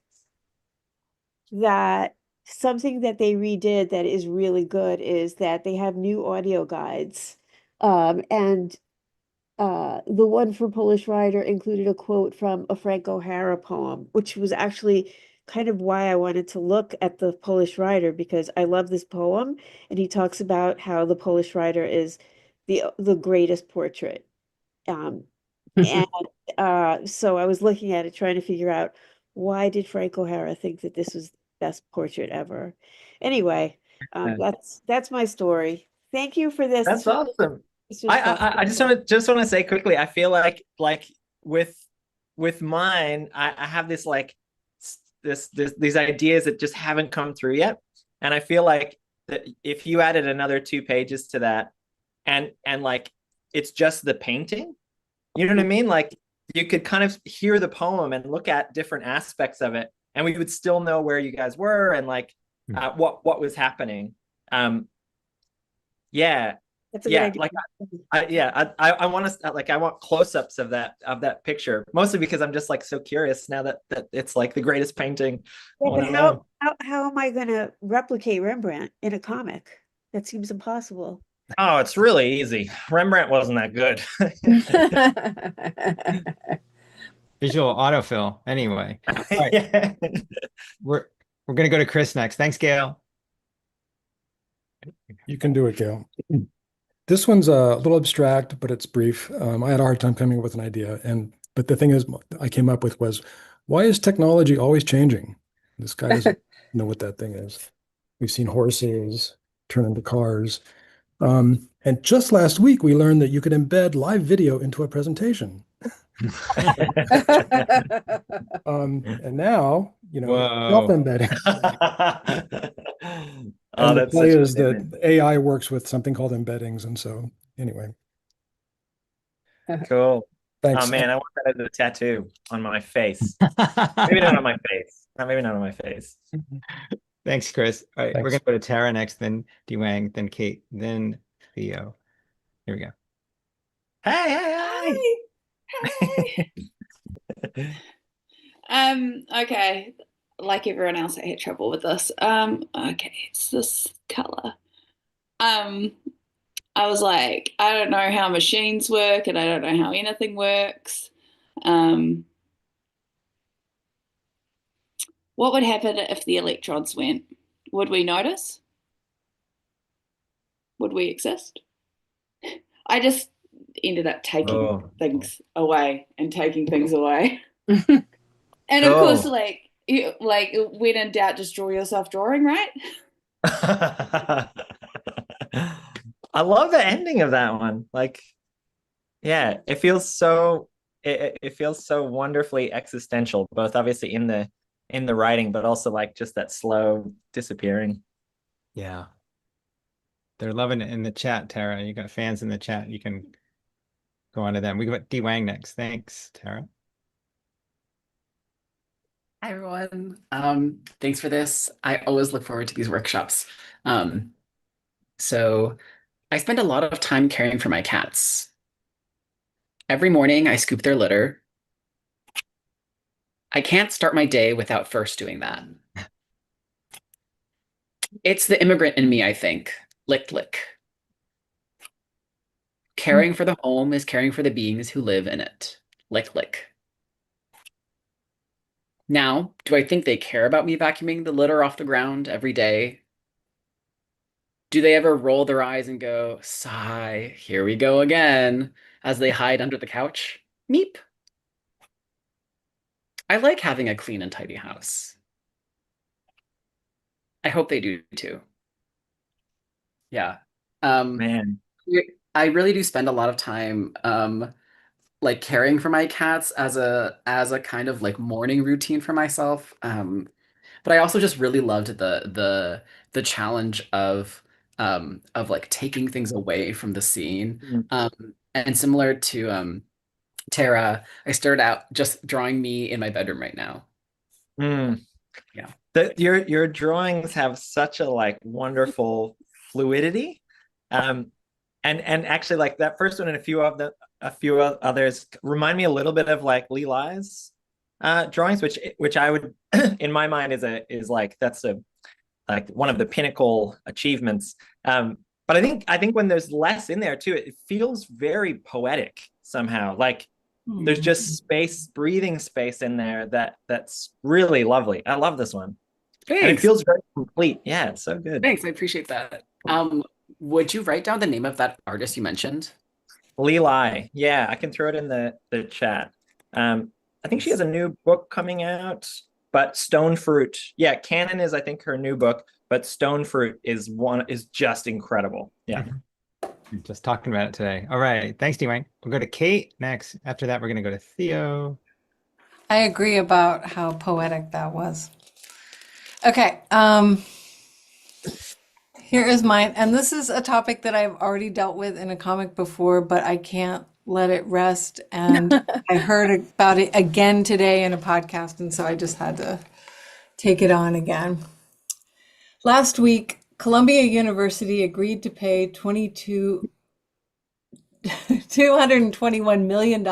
that something that they redid that is really good is that they have new audio guides. And the one for Polish Rider included a quote from a Frank O'Hara poem, which was actually kind of why I wanted to look at the Polish Rider, because I love this poem, and he talks about how the Polish Rider is the greatest portrait. And so I was looking at it, trying to figure out why did Frank O'Hara think that this was the best portrait ever? Anyway, Yeah. that's my story. Thank you for this. That's awesome. This was fun. I just want to say quickly, I feel like with mine, I have this like these ideas that just haven't come through yet. And I feel like that if you added another 2 pages to that and like it's just the painting, you know what I mean? Like you could kind of hear the poem and look at different aspects of it, and we would still know where you guys were and like what was happening. Yeah. That's a good idea. Like I want to like I want close-ups of that picture, mostly because I'm just like so curious now that it's like the greatest painting. Yeah, but how am I going to replicate Rembrandt in a comic? That seems impossible. Oh, it's really easy. Rembrandt wasn't that good. Visual autofill. Anyway, all right, Yeah. we're gonna go to Chris next. Thanks, Gail. You can do it, Gail. This one's a little abstract, but it's brief. I had a hard time coming up with an idea, but the thing is, I came up with was, why is technology always changing? This guy doesn't know what that thing is. We've seen horses turn into cars, and just last week we learned that you could embed live video into a presentation. And now, self-embedding. And the play is that AI works with something called embeddings. And so anyway. Cool. Thanks. Oh man, I want that as a tattoo on my face. Maybe not on my face. Maybe not on my face. Thanks, Chris. All right, Thanks. we're gonna go to Tara next, then Dwang, then Kate, then Theo. Here we go. Hey. Okay. Like everyone else, I had trouble with this. Okay, it's this color. I was like, I don't know how machines work and I don't know how anything works. What would happen if the electrons went? Would we notice? Would we exist? I just ended up taking things away and taking things away. And of course, like when in doubt, just draw yourself drawing, right? I love the ending of that one. Like, yeah, it feels so it feels so wonderfully existential, both obviously in the writing, but also like just that slow disappearing. Yeah. They're loving it in the chat, Tara. You got fans in the chat. You can go on to them. We got Dwang next. Thanks, Tara. Hi, everyone. Thanks for this. I always look forward to these workshops. So I spend a lot of time caring for my cats. Every morning, I scoop their litter. I can't start my day without first doing that. It's the immigrant in me, I think. Lick, lick. Caring for the home is caring for the beings who live in it. Lick, lick. Now, do I think they care about me vacuuming the litter off the ground every day? Do they ever roll their eyes and go, sigh, here we go again, as they hide under the couch? Meep. I like having a clean and tidy house. I hope they do too. Yeah. Man. I really do spend a lot of time like caring for my cats as a kind of like morning routine for myself. But I also just really loved the challenge of like taking things away from the scene. And similar to Tara, I started out just drawing me in my bedroom right now. Yeah. Your drawings have such a like wonderful fluidity. And actually like that first one and a few others remind me a little bit of like Lee Lai's drawings, which I would in my mind is like that's like one of the pinnacle achievements. But I think when there's less in there too, it feels very poetic somehow. Like there's just breathing space in there that's really lovely. I love this one. Thanks. And it feels very complete. Yeah, it's so good. Thanks, I appreciate that. Would you write down the name of that artist you mentioned? Lee Lai. Yeah, I can throw it in the chat. I think she has a new book coming out, but Stone Fruit. Yeah, Canon is, I think, her new book, but Stone Fruit is just incredible. Yeah. Just talking about it today. All right. Thanks, Dwayne. We'll go to Kate next. After that, we're going to go to Theo. I agree about how poetic that was. Okay, here is mine, and this is a topic that I've already dealt with in a comic before, but I can't let it rest. And I heard about it again today in a podcast, and so I just had to take it on again. Last week, Columbia University agreed to pay $221 million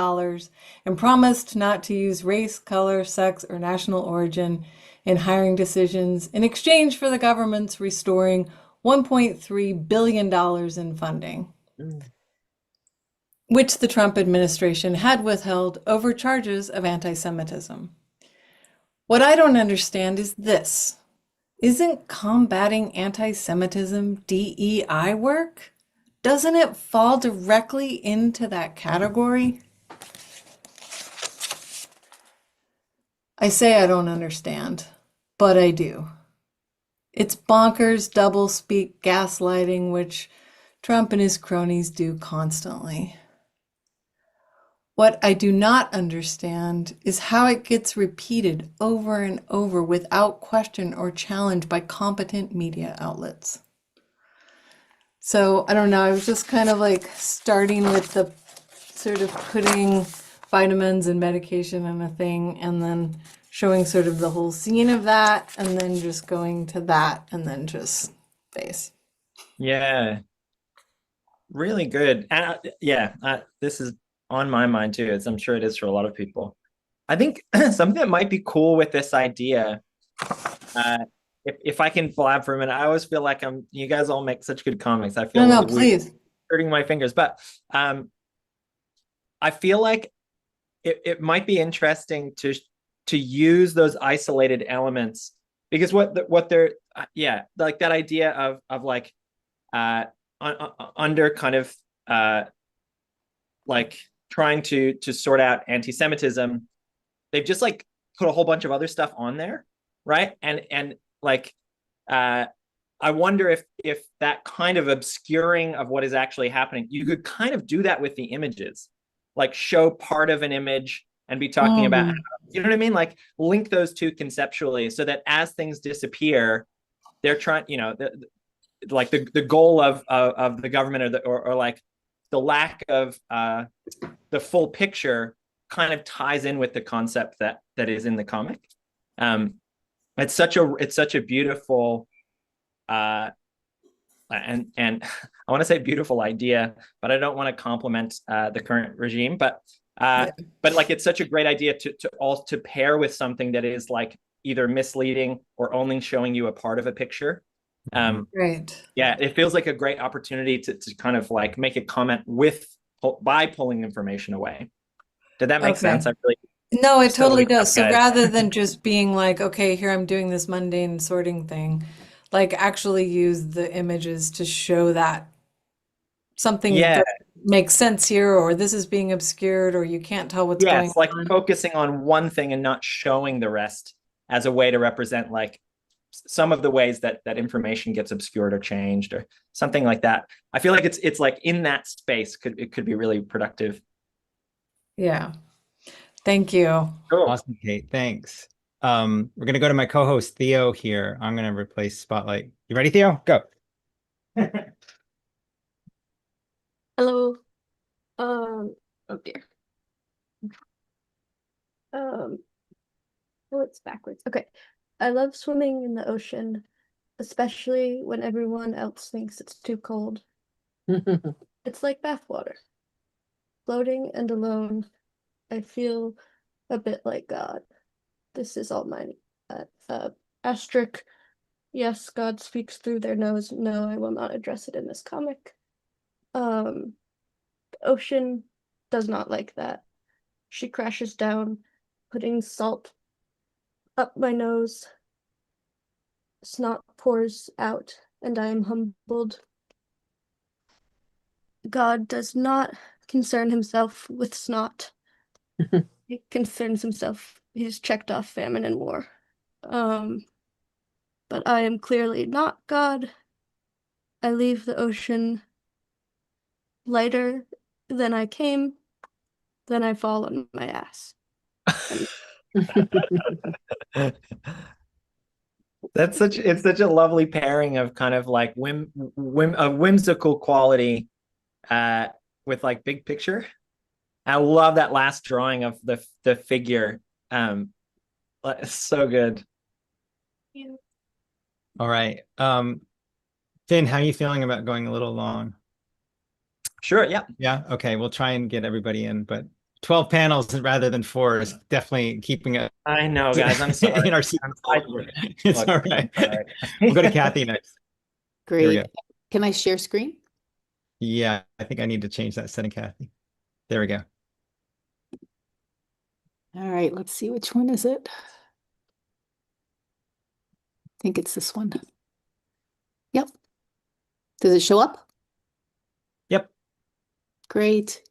and promised not to use race, color, sex, or national origin in hiring decisions in exchange for the government's restoring $1.3 billion in funding, which the Trump administration had withheld over charges of anti-Semitism. What I don't understand is this. Isn't combating anti-Semitism DEI work? Doesn't it fall directly into that category? I say I don't understand, but I do. It's bonkers, doublespeak, gaslighting, which Trump and his cronies do constantly. What I do not understand is how it gets repeated over and over without question or challenge by competent media outlets. So I don't know, I was just kind of like starting with the sort of putting vitamins and medication in a thing and then showing sort of the whole scene of that and then just going to that and then just face. Yeah. Really good. And this is on my mind too, as I'm sure it is for a lot of people. I think something that might be cool with this idea, if I can blab for a minute, I always feel like you guys all make such good comics. I feel No, please. hurting my fingers, but I feel like it might be interesting to use those isolated elements, because what they're like that idea of like under kind of like trying to sort out anti-Semitism, they've just like put a whole bunch of other stuff on there, right? And like I wonder if that kind of obscuring of what is actually happening, you could kind of do that with the images, like show part of an image and be talking about how, you know what I mean? Like link those two conceptually so that as things disappear, they're trying, you know, like the goal of the government or like the lack of the full picture kind of ties in with the concept that is in the comic. It's such a beautiful and I want to say beautiful idea, but I don't want to compliment the current regime, but like it's such a great idea to pair with something that is like either misleading or only showing you a part of a picture. Right. Yeah, it feels like a great opportunity to kind of like make a comment by pulling information away. Did that make sense? No, it totally does. So rather than just being like, okay, here I'm doing this mundane sorting thing, like actually use the images to show that something that makes sense here, or this is being obscured, or you can't tell what's going on. Yes, like focusing on one thing and not showing the rest as a way to represent like some of the ways that information gets obscured or changed or something like that. I feel like it's like in that space it could be really productive. Yeah. Thank you. Cool. Awesome, Kate. Thanks. We're gonna go to my co-host Theo here. I'm gonna replace Spotlight. You ready, Theo? Go. Hello. Oh dear. Oh, it's backwards. Okay. I love swimming in the ocean, especially when everyone else thinks it's too cold. It's like bathwater. Floating and alone, I feel a bit like God. This is all mine. Asterisk. Yes, God speaks through their nose. No, I will not address it in this comic. The ocean does not like that. She crashes down, putting salt up my nose. Snot pours out, and I am humbled. God does not concern himself with snot. He concerns himself. He's checked off famine and war. But I am clearly not God. I leave the ocean lighter than I came, then I fall on my ass. It's such a lovely pairing of kind of like a whimsical quality with like big picture. I love that last drawing of the figure. It's so good. Yeah. All right. Finn, how are you feeling about going a little long? Sure, yeah. Yeah, okay. We'll try and get everybody in, but 12 panels rather than 4 is definitely keeping it I know, guys. I'm sorry. in our seat. It's Look, all right. sorry. We'll go to Kathy next. Here we Great. go. Can I share screen? Yeah, I think I need to change that setting, Kathy. There we go. All right, let's see, which one is it? I think it's this one. Yep. Does it show up? Yep. Great.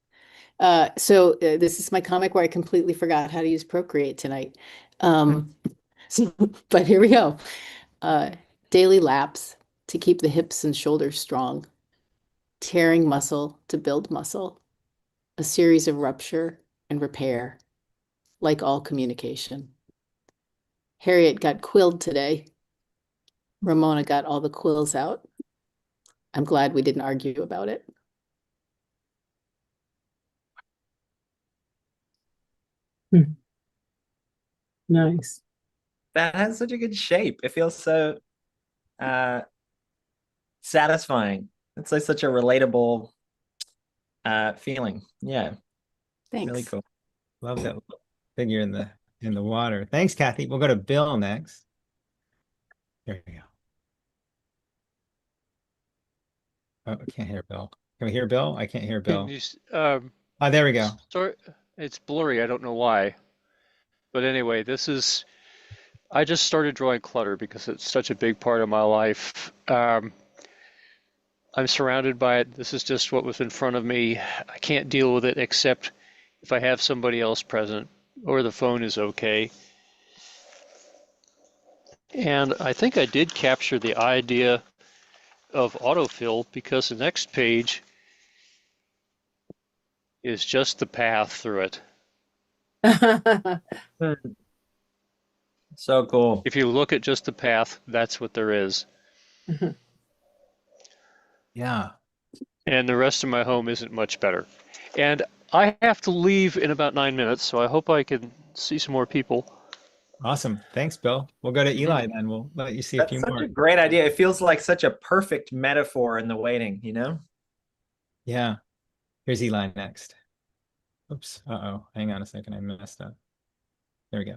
This is my comic where I completely forgot how to use Procreate tonight. But here we go. Daily laps to keep the hips and shoulders strong. Tearing muscle to build muscle. A series of rupture and repair, like all communication. Harriet got quilled today. Ramona got all the quills out. I'm glad we didn't argue about it. Nice. That has such a good shape. It feels so satisfying. It's like such a relatable feeling. Yeah. Thanks. Really cool. Love that figure in the water. Thanks, Kathy. We'll go to Bill next. There we go. Oh, I can't hear Bill. Can we hear Bill? I can't hear Bill. Oh, there we go. Sorry, it's blurry. I don't know why. But anyway, I just started drawing clutter because it's such a big part of my life. I'm surrounded by it. This is just what was in front of me. I can't deal with it except if I have somebody else present or the phone is okay. And I think I did capture the idea of autofill because the next page is just the path through it. So cool. If you look at just the path, that's what there is. Yeah. And the rest of my home isn't much better. And I have to leave in about 9 minutes, so I hope I can see some more people. Awesome. Thanks, Bill. We'll go to Eli then. We'll let you see a That's few such more. a great idea. It feels like such a perfect metaphor in the waiting, you know? Yeah. Here's Eli next. Oops. Uh-oh. Hang on a second. I messed up. There we go.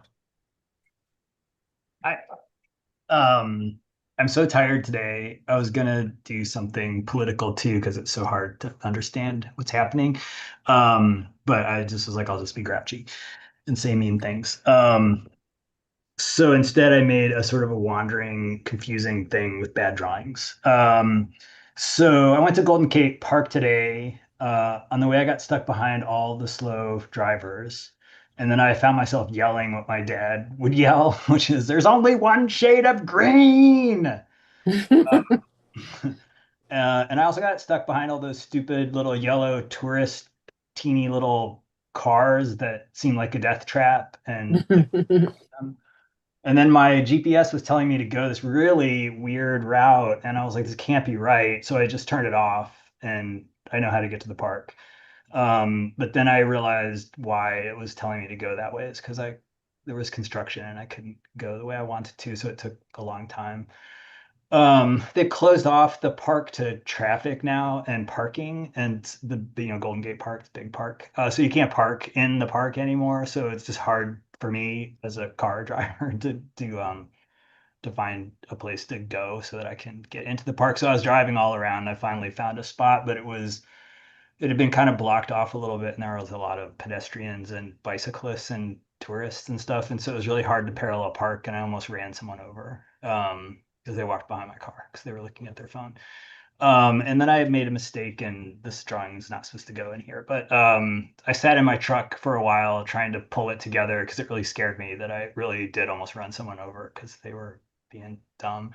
I'm so tired today. I was gonna do something political too because it's so hard to understand what's happening. But I just was like, I'll just be grouchy and say mean things. So instead, I made a sort of a wandering, confusing thing with bad drawings. So I went to Golden Gate Park today. On the way, I got stuck behind all the slow drivers. And then I found myself yelling what my dad would yell, which is, there's only one shade of green. And I also got stuck behind all those stupid little yellow tourist, teeny little cars that seem like a death trap. And then my GPS was telling me to go this really weird route. And I was like, this can't be right. So I just turned it off and I know how to get to the park. But then I realized why it was telling me to go that way. It's because there was construction and I couldn't go the way I wanted to. So it took a long time. They closed off the park to traffic now and parking, and the Golden Gate Park, the big park. So you can't park in the park anymore. So it's just hard for me as a car driver to find a place to go so that I can get into the park. So I was driving all around. I finally found a spot, but it had been kind of blocked off a little bit, and there was a lot of pedestrians and bicyclists and tourists and stuff, and so it was really hard to parallel park, and I almost ran someone over because they walked behind my car because they were looking at their phone. And then I made a mistake, and this drawing is not supposed to go in here. But I sat in my truck for a while trying to pull it together because it really scared me that I really did almost run someone over because they were being dumb.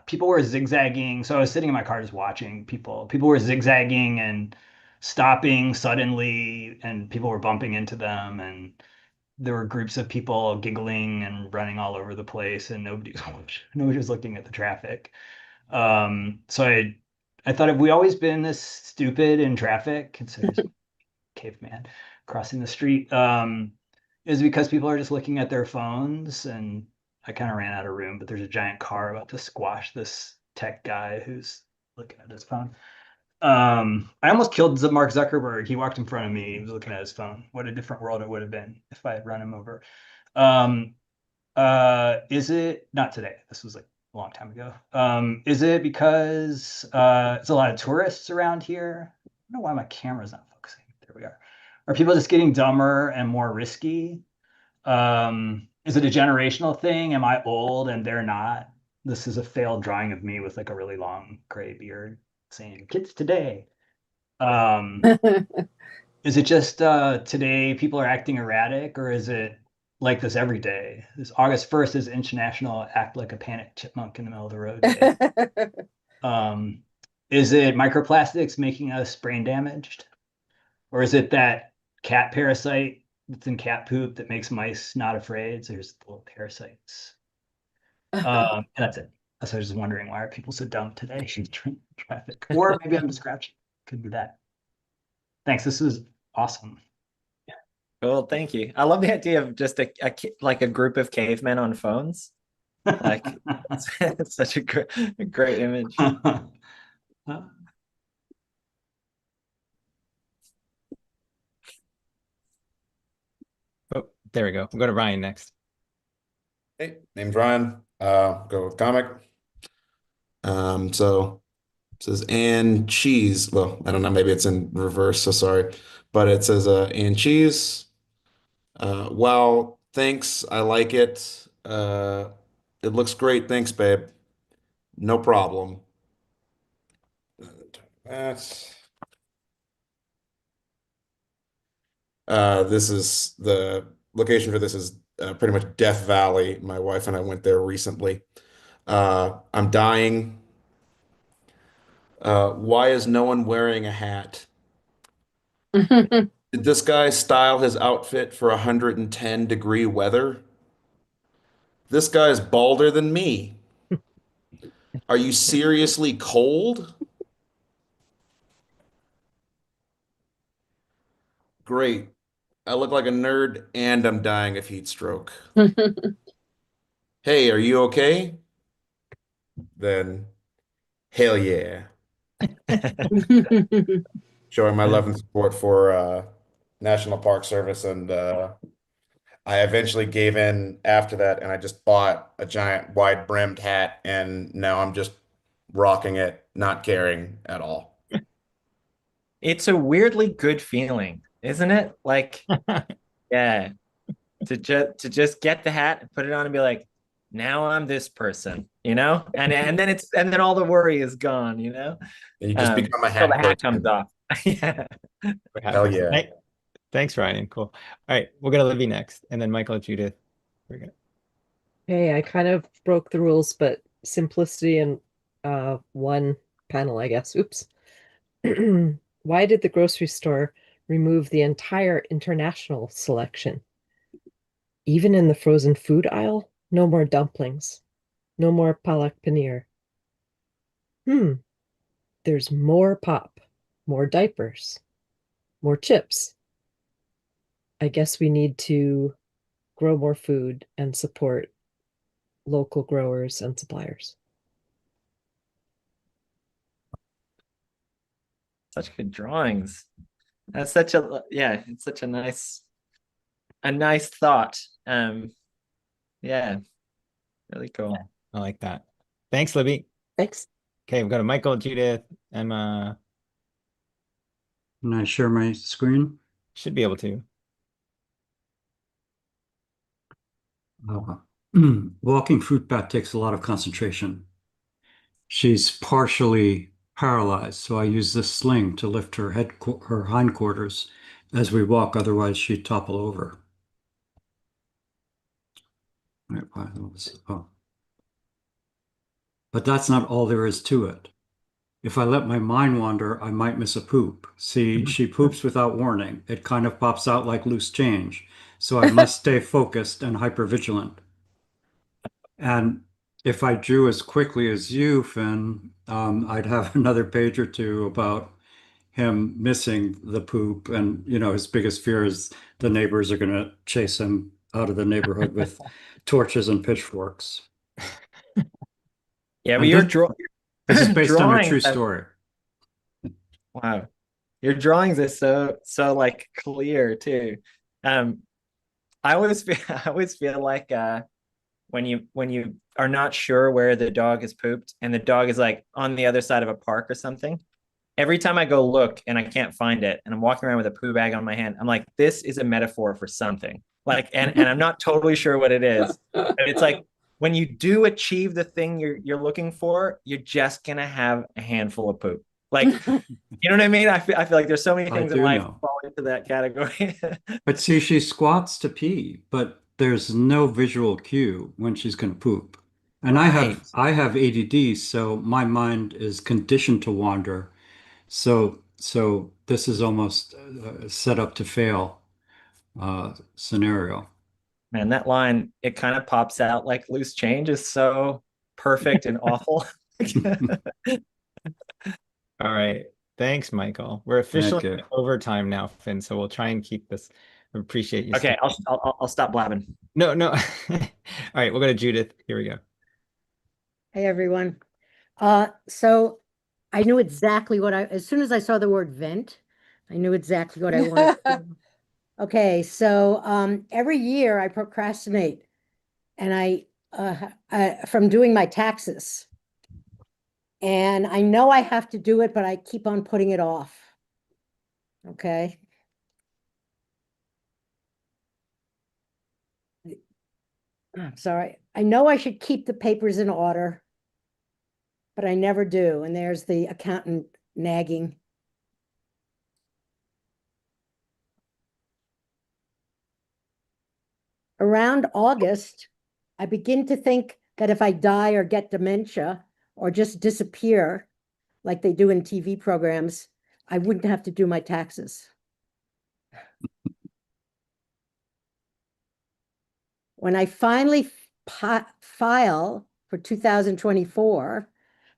People were zigzagging. So I was sitting in my car just watching people. People were zigzagging and stopping suddenly, and people were bumping into them, and there were groups of people giggling and running all over the place, and nobody was looking at the traffic. So I thought, have we always been this stupid in traffic? And so there's a caveman crossing the street. Is because people are just looking at their phones, and I kind of ran out of room, but there's a giant car about to squash this tech guy who's looking at his phone. I almost killed Mark Zuckerberg. He walked in front of me. He was looking at his phone. What a different world it would have been if I had run him over. Is it not today? This was like a long time ago. Is it because it's a lot of tourists around here? I don't know why my camera's not focusing. There we are. Are people just getting dumber and more risky? Is it a generational thing? Am I old and they're not? This is a failed drawing of me with like a really long gray beard saying kids today. Is it just today people are acting erratic, or is it like this every day? This August 1st is International Act Like a Panic Chipmunk in the Middle of the Road Day. Is it microplastics making us brain damaged? Or is it that cat parasite that's in cat poop that makes mice not afraid? So here's the little parasites. And that's it. So I was just wondering, why are people so dumb today? Traffic. Or maybe I'm just scratching. Could be that. Thanks. This was awesome. Cool, thank you. I love the idea of just like a group of cavemen on phones. Like it's such a great image. Oh, there we go. We'll go to Ryan next. Hey, name's Ryan. Go with comic. So it says and cheese. Well, I don't know, maybe it's in reverse, so sorry. But it says and cheese. Wow, thanks. I like it. It looks great. Thanks, babe. No problem. That's this is the location for this is pretty much Death Valley. My wife and I went there recently. I'm dying. Why is no one wearing a hat? Did this guy style his outfit for 110-degree weather? This guy's balder than me. Are you seriously cold? Great. I look like a nerd and I'm dying of heat stroke. Hey, are you okay? Then, hell yeah. Showing my love and support for National Park Service, and I eventually gave in after that, and I just bought a giant wide-brimmed hat, and now I'm just rocking it, not caring at all. It's a weirdly good feeling, isn't it? Like, yeah, to just get the hat and put it on and be like, now I'm this person, and then all the worry is gone, And you just become a until hat the hat person. comes off. Yeah. Hell yeah. Thanks, Ryan. Cool. All right, we'll go to Libby next, and then Michael and Judith. We're good. Hey, I kind of broke the rules, but simplicity in one panel, I guess. Oops. Why did the grocery store remove the entire international selection? Even in the frozen food aisle, no more dumplings, no more palak paneer. There's more pop, more diapers, more chips. I guess we need to grow more food and support local growers and suppliers. Such good drawings. That's it's such a nice thought. Yeah, really cool. I like that. Thanks, Libby. Thanks. Okay, we've got Michael, Judith, Emma. Can I share my screen? Should be able to. Walking fruit bat takes a lot of concentration. she's partially paralyzed, so I use this sling to lift her her hindquarters as we walk, otherwise she'd topple over. Right, oh. But that's not all there is to it. If I let my mind wander, I might miss a poop. See, she poops without warning. It kind of pops out like loose change. So I must stay focused and hypervigilant. And if I drew as quickly as you, Finn, I'd have another page or two about him missing the poop. And, you know, his biggest fear is the neighbors are going to chase him out of the neighborhood with torches and pitchforks. Yeah, but And you're this is based on a true drawings have- story. Wow. Your drawings are so like clear too. I always feel like when you are not sure where the dog has pooped and the dog is like on the other side of a park or something. Every time I go look and I can't find it and I'm walking around with a poo bag on my hand, I'm like, this is a metaphor for something. Like, and I'm not totally sure what it is. But it's like when you do achieve the thing you're looking for, you're just gonna have a handful of poop. Like, you know what I mean? I feel like there's so many things in life that fall into that category. But see, she squats to pee, but there's no visual cue when she's going to poop. And Right. I have ADD, so my mind is conditioned to wander. So this is almost a set up to fail scenario. Man, that line, it kind of pops out like loose change is so perfect and awful. All right. Thanks, Michael. We're officially in overtime now, Finn, so we'll try and keep this. I appreciate you. Okay, I'll stop blabbing. No. All right, we'll go to Judith. Here we go. Hey, everyone. So I knew exactly as soon as I saw the word vent, I knew exactly what I wanted to do. Okay, so every year I procrastinate and I from doing my taxes. And I know I have to do it, but I keep on putting it off. Okay. I'm sorry. I know I should keep the papers in order, but I never do. And there's the accountant nagging. Around August, I begin to think that if I die or get dementia or just disappear, like they do in TV programs, I wouldn't have to do my taxes. When I finally file for 2024,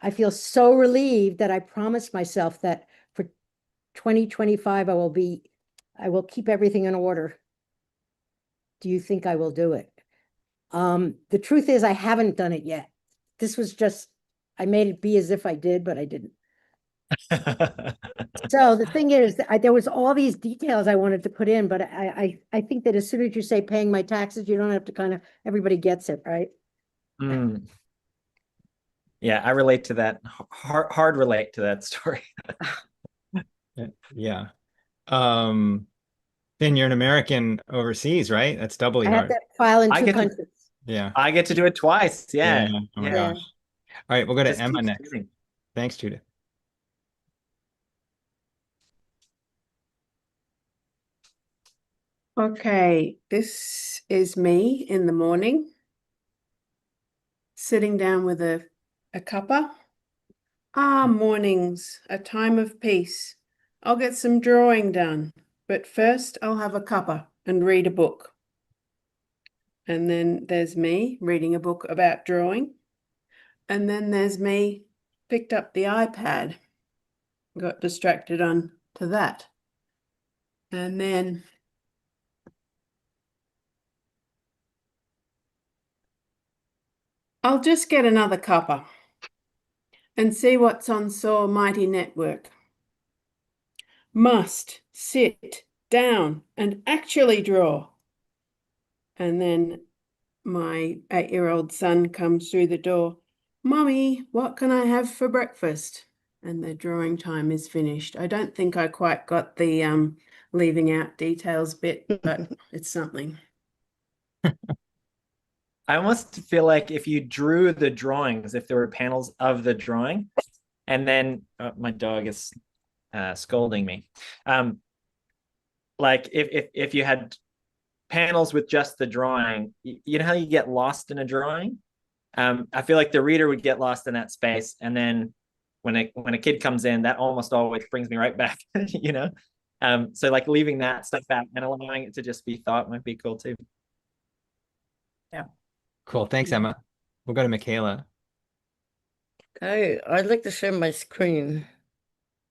I feel so relieved that I promised myself that for 2025, I will keep everything in order. Do you think I will do it? The truth is I haven't done it yet. This was just, I made it be as if I did, but I didn't. So the thing is, there was all these details I wanted to put in, but I think that as soon as you say paying my taxes, you don't have to everybody gets it, right? Mm. Yeah, I relate to that. Hard relate to that story. Yeah. Then you're an American overseas, right? That's doubly I have hard. to file in 2 countries. Yeah. I get to do it twice. Yeah. Oh my gosh. All right, we'll go to Just Emma keep next. spinning. Thanks, Judith. Okay, this is me in the morning, sitting down with a cuppa. Mornings, a time of peace. I'll get some drawing done, but first I'll have a cuppa and read a book. And then there's me reading a book about drawing. And then there's me picked up the iPad, got distracted on to that. And then I'll just get another cuppa and see what's on Saw Mighty Network. Must sit down and actually draw. And then my 8-year-old son comes through the door. Mummy, what can I have for breakfast? And the drawing time is finished. I don't think I quite got the leaving out details bit, but it's something. I almost feel like if you drew the drawings, if there were panels of the drawing, and then my dog is scolding me. Like if you had panels with just the drawing, you know how you get lost in a drawing? I feel like the reader would get lost in that space, and then when a kid comes in, that almost always brings me right back, you know? So like leaving that stuff out and allowing it to just be thought might be cool too. Yeah. Cool. Thanks, Emma. We'll go to Michaela. I'd like to share my screen.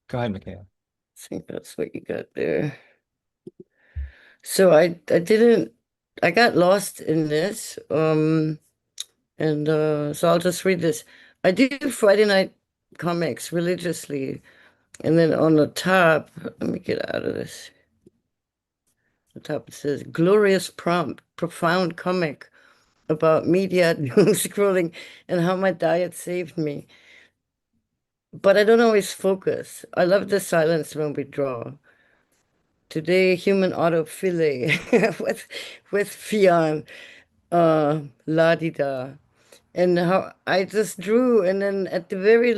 Go ahead, Michaela. I think that's what you got there. So I got lost in this. So I'll just read this. I do Friday night comics religiously. And then on the top, let me get out of this. The top it says glorious prompt, profound comic about media doom scrolling and how my diet saved me. But I don't always focus. I love the silence when we draw. Today, human autophilia with Fionn, la-di-da. And how I just drew, and then at the very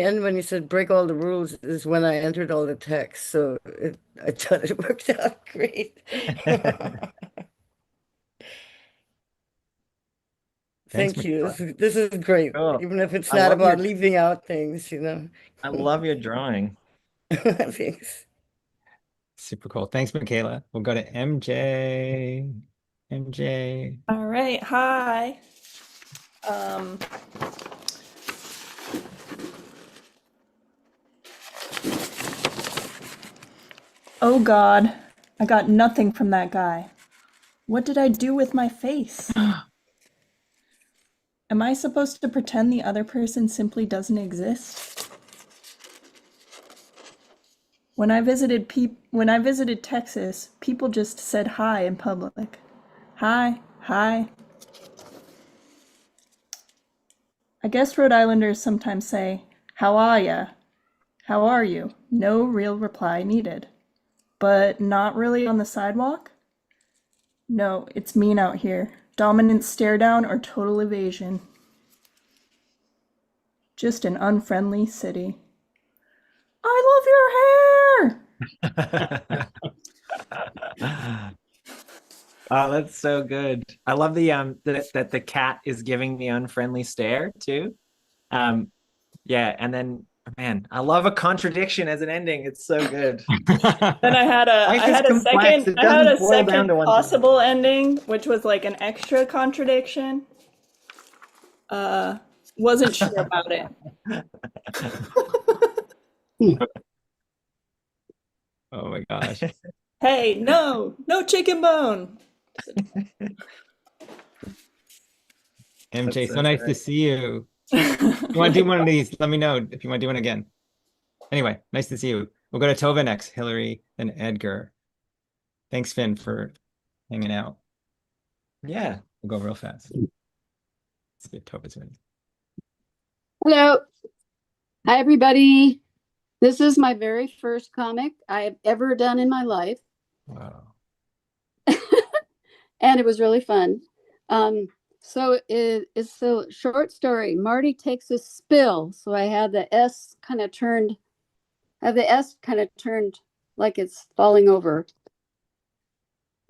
end, when you said break all the rules, is when I entered all the text. So I thought it worked out great. Thanks, Thank you. Michaela. This is great, Cool. even if it's I not love about your- leaving out things, you know. I love your drawing. Thanks. Super cool. Thanks, Michaela. We'll go to MJ. MJ. All right. Hi. Oh God, I got nothing from that guy. What did I do with my face? Am I supposed to pretend the other person simply doesn't exist? When I visited Texas, people just said hi in public. Hi, hi. I guess Rhode Islanders sometimes say, "How are ya? How are you?" No real reply needed. But not really on the sidewalk? No, it's mean out here. Dominant stare down or total evasion. Just an unfriendly city. I love your hair! Oh, that's so good. I love the that the cat is giving the unfriendly stare too. Yeah, and then man, I love a contradiction as an ending. It's so good. Then I had Life is complex. It doesn't boil down to one thing. possible ending, which was like an extra contradiction. Wasn't sure about it. Oh my gosh. Hey, no chicken bone. MJ, That's so nice to great. see you. You want to do one of these? Let me know if you want to do one again. Anyway, nice to see you. We'll go to Tova next, Hillary, then Edgar. Thanks, Finn, for hanging out. Yeah. We'll go real fast. Let's get Tova's ready. Hello. Hi, everybody. This is my very first comic I have ever done in my life. Wow. And it was really fun. So it's a short story. Marty takes a spill. So I have the S kind of turned like it's falling over.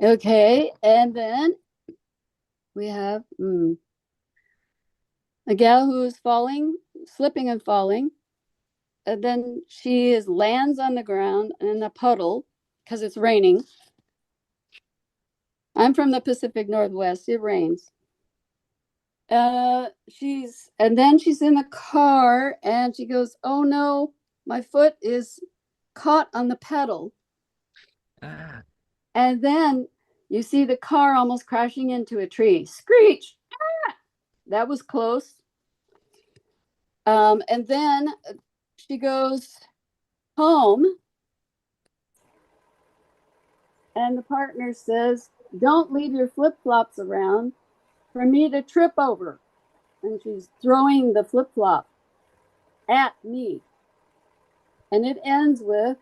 Okay, and then we have a gal who's slipping and falling. And then she lands on the ground in a puddle because it's raining. I'm from the Pacific Northwest. It rains. She's in the car and she goes, "Oh no, my foot is caught on the pedal." Ah. And then you see the car almost crashing into a tree. Screech! Ah! That was close. And then she goes home and the partner says, "Don't leave your flip-flops around for me to trip over." And she's throwing the flip-flop at me. And it ends with,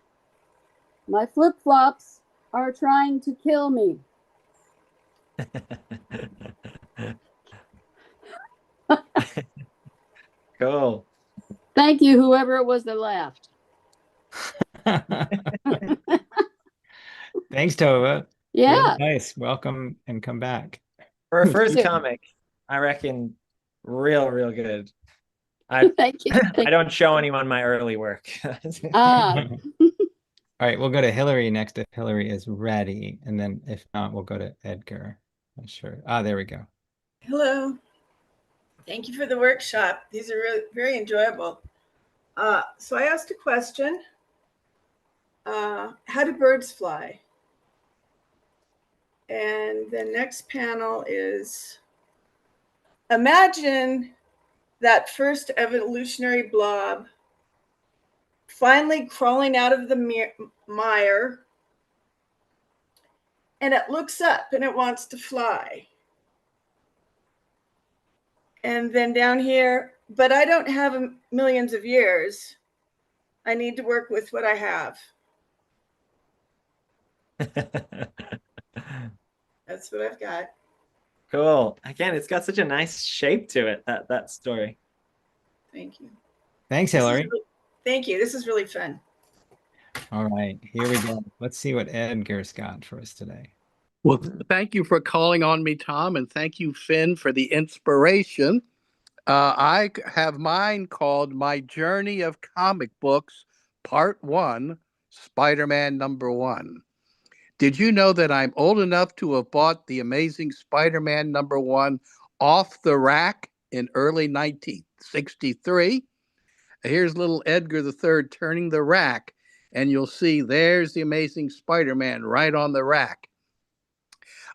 "My flip-flops are trying to kill me." Cool. Thank you, whoever it was that laughed. Thanks, Tova. Yeah. Really nice. Welcome and come back. For a first Yeah. comic, I reckon real good. I Thank you. I don't show anyone my early work. Ah, All right, we'll go to Hillary next if Hillary is ready. And then if not, we'll go to Edgar. Not sure. Ah, there we go. Hello. Thank you for the workshop. These are really very enjoyable. So I asked a question. How do birds fly? And the next panel is, imagine that first evolutionary blob finally crawling out of the mire, and it looks up and it wants to fly. And then down here, but I don't have millions of years. I need to work with what I have. That's what I've got. Cool. Again, it's got such a nice shape to it, that story. Thank you. Thanks, Hillary. Thank you. This is really fun. All right, here we go. Let's see what Edgar's got for us today. Well, thank you for calling on me, Tom, and thank you, Finn, for the inspiration. I have mine called My Journey of Comic Books, Part 1, Spider-Man #1. Did you know that I'm old enough to have bought the Amazing Spider-Man #1 off the rack in early 1963? Here's little Edgar III turning the rack, and you'll see there's the Amazing Spider-Man right on the rack.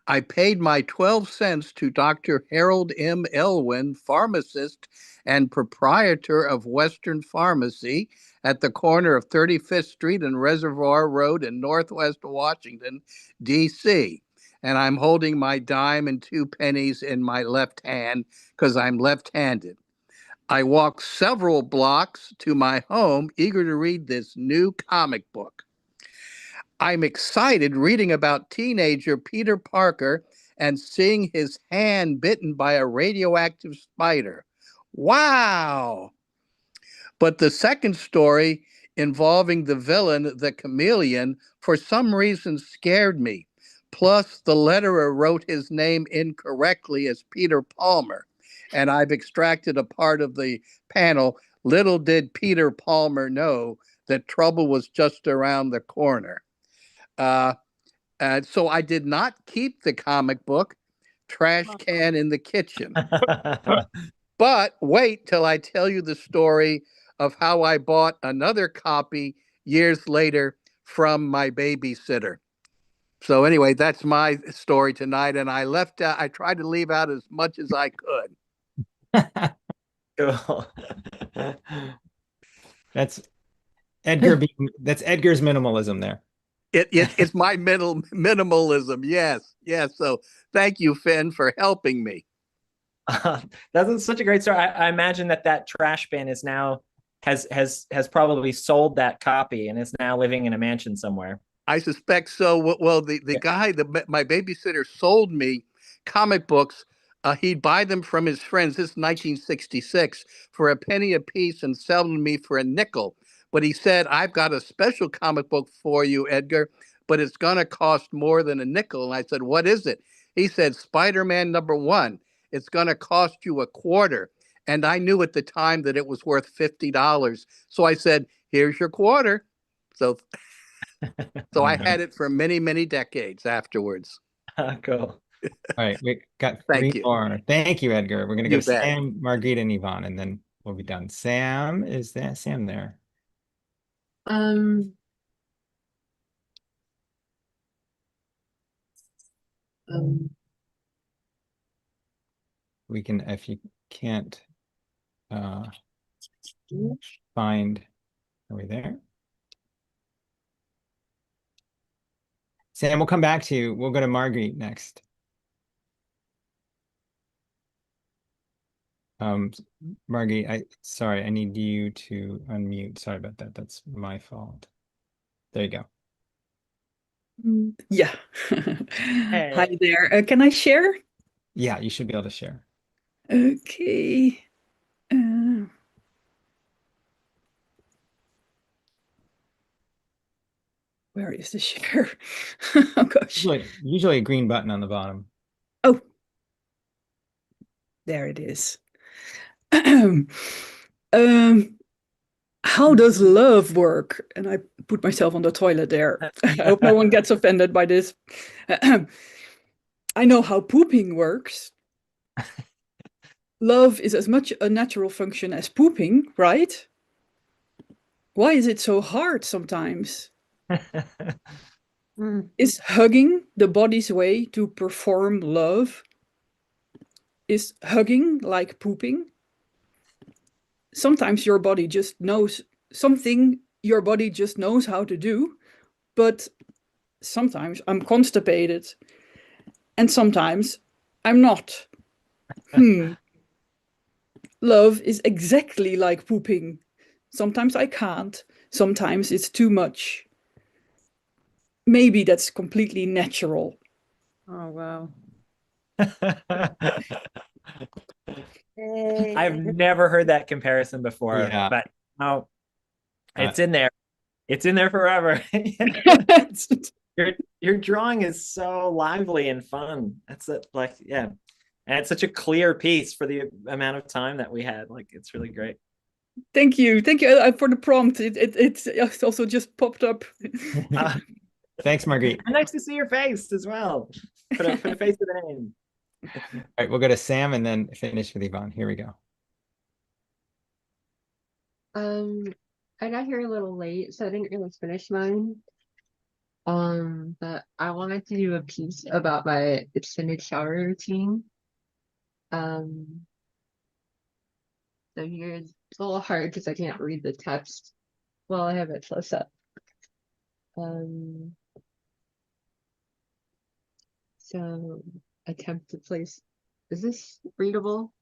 I paid my 12 cents to Dr. Harold M. Elwin, pharmacist and proprietor of Western Pharmacy at the corner of 35th Street and Reservoir Road in Northwest Washington, D.C. And I'm holding my dime and 2 pennies in my left hand because I'm left-handed. I walked several blocks to my home, eager to read this new comic book. I'm excited reading about teenager Peter Parker and seeing his hand bitten by a radioactive spider. Wow! But the second story involving the villain, the chameleon, for some reason scared me. Plus, the letterer wrote his name incorrectly as Peter Palmer. And I've extracted a part of the panel. Little did Peter Palmer know that trouble was just around the corner. So I did not keep the comic book, trash can in the kitchen. But wait till I tell you the story of how I bought another copy years later from my babysitter. So anyway, that's my story tonight. And I tried to leave out as much as I could. Cool. That's Edgar's minimalism there. It's my minimalism. Yes. So thank you, Finn, for helping me. That's such a great story. I imagine that trash bin is now has probably sold that copy and is now living in a mansion somewhere. I suspect so. Well, the guy, my babysitter, sold me comic books. He'd buy them from his friends. This is 1966 for a penny a piece and sell them to me for a nickel. But he said, I've got a special comic book for you, Edgar, but it's going to cost more than a nickel. And I said, what is it? He said, Spider-Man #1. It's going to cost you a quarter. And I knew at the time that it was worth $50. So I said, here's your quarter. So I had it for many, many decades afterwards. Cool. All right, we got 3 more. Thank you, Edgar. We're going to go You bet. Sam, Margarita, and Yvonne, and then we'll be done. Sam, is that Sam there? We can, if you can't find, are we there? Sam, we'll come back to you. We'll go to Marguerite next. Margie, sorry, I need you to unmute. Sorry about that. That's my fault. There you go. Yeah. Hi there. Can I share? Yeah, you should be able to share. Okay. Where is the share? Oh gosh. Usually a green button on the bottom. Oh, there it is. How does love work? And I put myself on the toilet there. I hope no one gets offended by this. I know how pooping works. Love is as much a natural function as pooping, right? Why is it so hard sometimes? Is hugging the body's way to perform love? Is hugging like pooping? Sometimes your body just knows something your body just knows how to do, but sometimes I'm constipated and sometimes I'm not. Love is exactly like pooping. Sometimes I can't, sometimes it's too much. Maybe that's completely natural. Oh, wow. I've never heard that comparison before, Yeah. but oh, it's in there. It's in there forever. Your drawing is so lively and fun. That's it, like, yeah. And it's such a clear piece for the amount of time that we had. Like, it's really great. Thank you for the prompt. It's also just popped up. Thanks, Marguerite. And nice to see your face as well. Put a face to the name. All right, we'll go to Sam and then finish with Yvonne. Here we go. I got here a little late, so I didn't really finish mine. But I wanted to do a piece about my extended shower routine. So here's it's a little hard because I can't read the text while I have it close up. So attempt to place. Is this readable?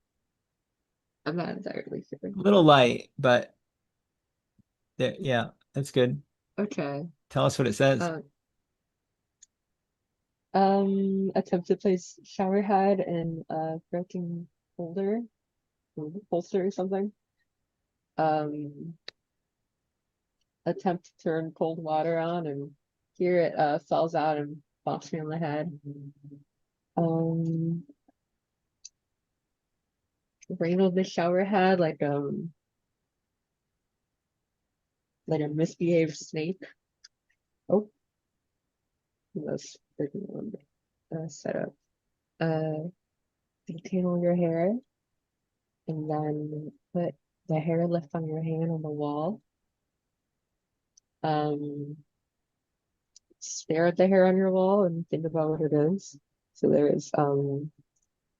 I'm not entirely sure. A little light, but yeah, that's good. Okay. Tell us what it says. Attempt to place shower head in a broken holster or something. Attempt to turn cold water on, and here it falls out and bops me on the head. Rain of the shower head like a misbehaved snake. Oh, that's set up. Detangle your hair, and then put the hair lift on your hand on the wall. Stare at the hair on your wall and think about what it is. So there is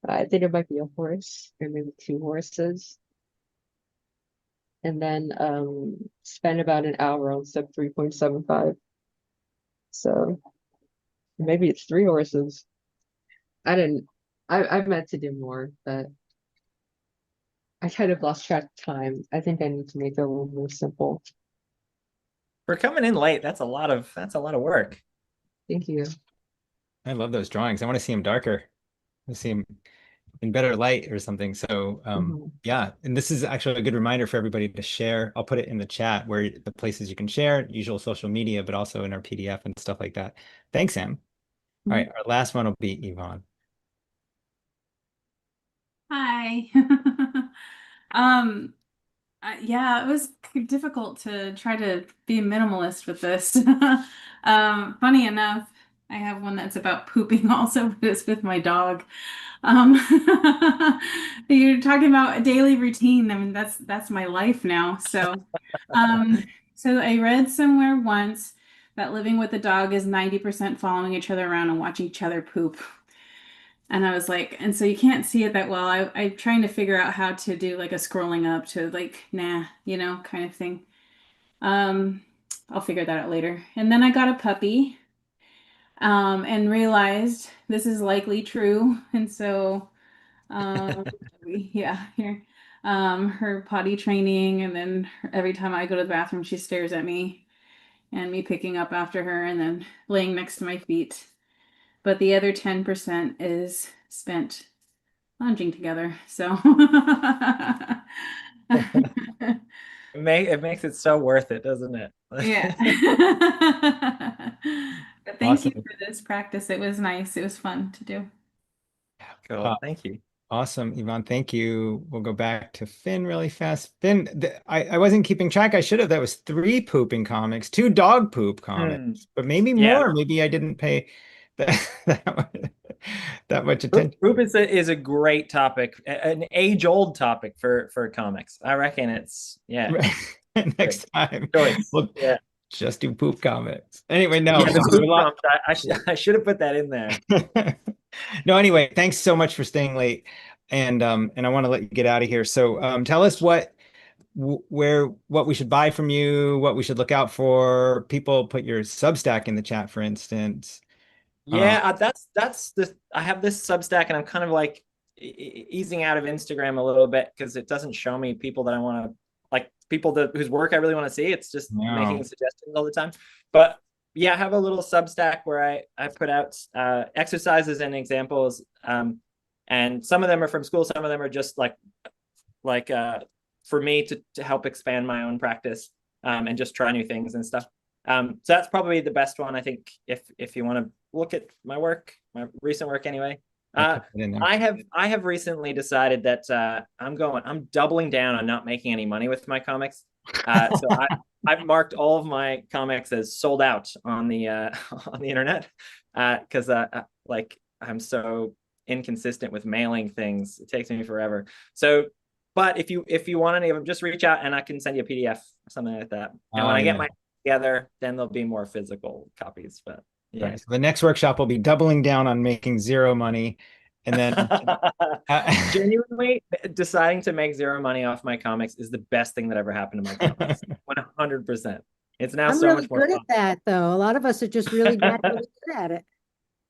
I think it might be a horse or maybe two horses. And then spend about an hour on step 3.75. So maybe it's three horses. I meant to do more, but I kind of lost track of time. I think I need to make it a little more simple. For coming in late, that's a lot of work. Thank you. I love those drawings. I want to see them darker. I see them in better light or something. So yeah, and this is actually a good reminder for everybody to share. I'll put it in the chat where the places you can share, usual social media, but also in our PDF and stuff like that. Thanks, Sam. All right, our last one will be Yvonne. Hi. Yeah, it was difficult to try to be a minimalist with this. Funny enough, I have one that's about pooping also, but it's with my dog. You're talking about a daily routine. I mean, that's my life now. So, so I read somewhere once that living with a dog is 90% following each other around and watching each other poop. And I was like, and so you can't see it that well. I'm trying to figure out how to do like a scrolling up to like, nah, kind of thing. I'll figure that out later. And then I got a puppy, and realized this is likely true. And so, yeah, here, her potty training, and then every time I go to the bathroom, she stares at me, and me picking up after her and then laying next to my feet. But the other 10% is spent lounging together. So It makes it so worth it, doesn't it? yeah. But thank you Awesome. for this practice. It was nice. It was fun to do. Cool. Thank you. Awesome, Yvonne. Thank you. We'll go back to Finn really fast. Finn, I wasn't keeping track. I should have. That was 3 pooping comics, 2 dog poop comics, but maybe Yeah. more. Maybe I didn't pay that much attention. Poop is a great topic, an age-old topic for comics. I reckon it's Next time, choice. we'll Yeah. just do poop comics. Anyway, no. Yeah, the poop prompt, I should have put that in there. No, anyway, thanks so much for staying late, and I want to let you get out of here. So tell us what we should buy from you, what we should look out for. People, put your Substack in the chat, for instance. Yeah, that's the I have this Substack, and I'm kind of like easing out of Instagram a little bit because it doesn't show me people that I want to, like, people whose work I really want to see. It's just making suggestions all the time. But yeah, I have a little Substack where I put out exercises and examples, and some of them are from school, some of them are just like for me to help expand my own practice, and just try new things and stuff. So that's probably the best one, I think, if you want to look at my work, my recent work anyway. I have recently decided that I'm doubling down on not making any money with my comics. So I've marked all of my comics as sold out on the internet, because like, I'm so inconsistent with mailing things. It takes me forever. So, but if you want any of them, just reach out and I can send you a PDF or something like that. And when I get my together, then there'll be more physical copies. But yeah. Right. So the next workshop will be doubling down on making 0 money, and then genuinely deciding to make 0 money off my comics is the best thing that ever happened to my comics. 100%. It's now I'm so really much more good fun. at that, though. A lot of us are just really naturally good at it.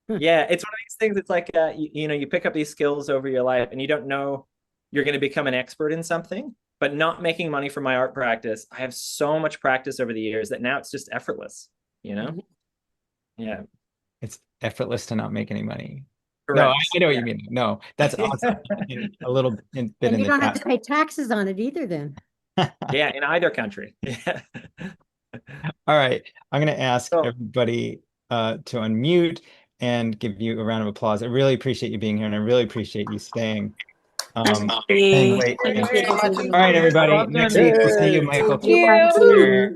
Yeah, it's one of these things. It's like you pick up these skills over your life, and you don't know you're going to become an expert in something. But not making money from my art practice, I have so much practice over the years that now it's just effortless. Yeah. It's effortless to not make any money. Correct. No, I know what you mean. No, that's awesome. A little bit And in you the don't have chat. to pay taxes on it either then. Yeah, in either country. Yeah. All right. I'm going to ask everybody to unmute and give you a round of applause. I really appreciate you being here, and I really appreciate you staying. Wait. All right, everybody. Next week, we'll see you, Michael.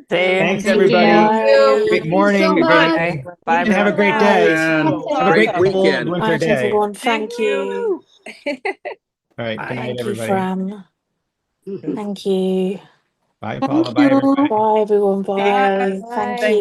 Thanks, everybody. Great morning. Great Bye. and have a great day. Have Have a great cold winter day. Everyone. Thank you. All right. Good night, Thank you, everybody. Fran. Thank you. Bye, Paula. Bye, everybody. Bye, everyone. Bye. Thank you.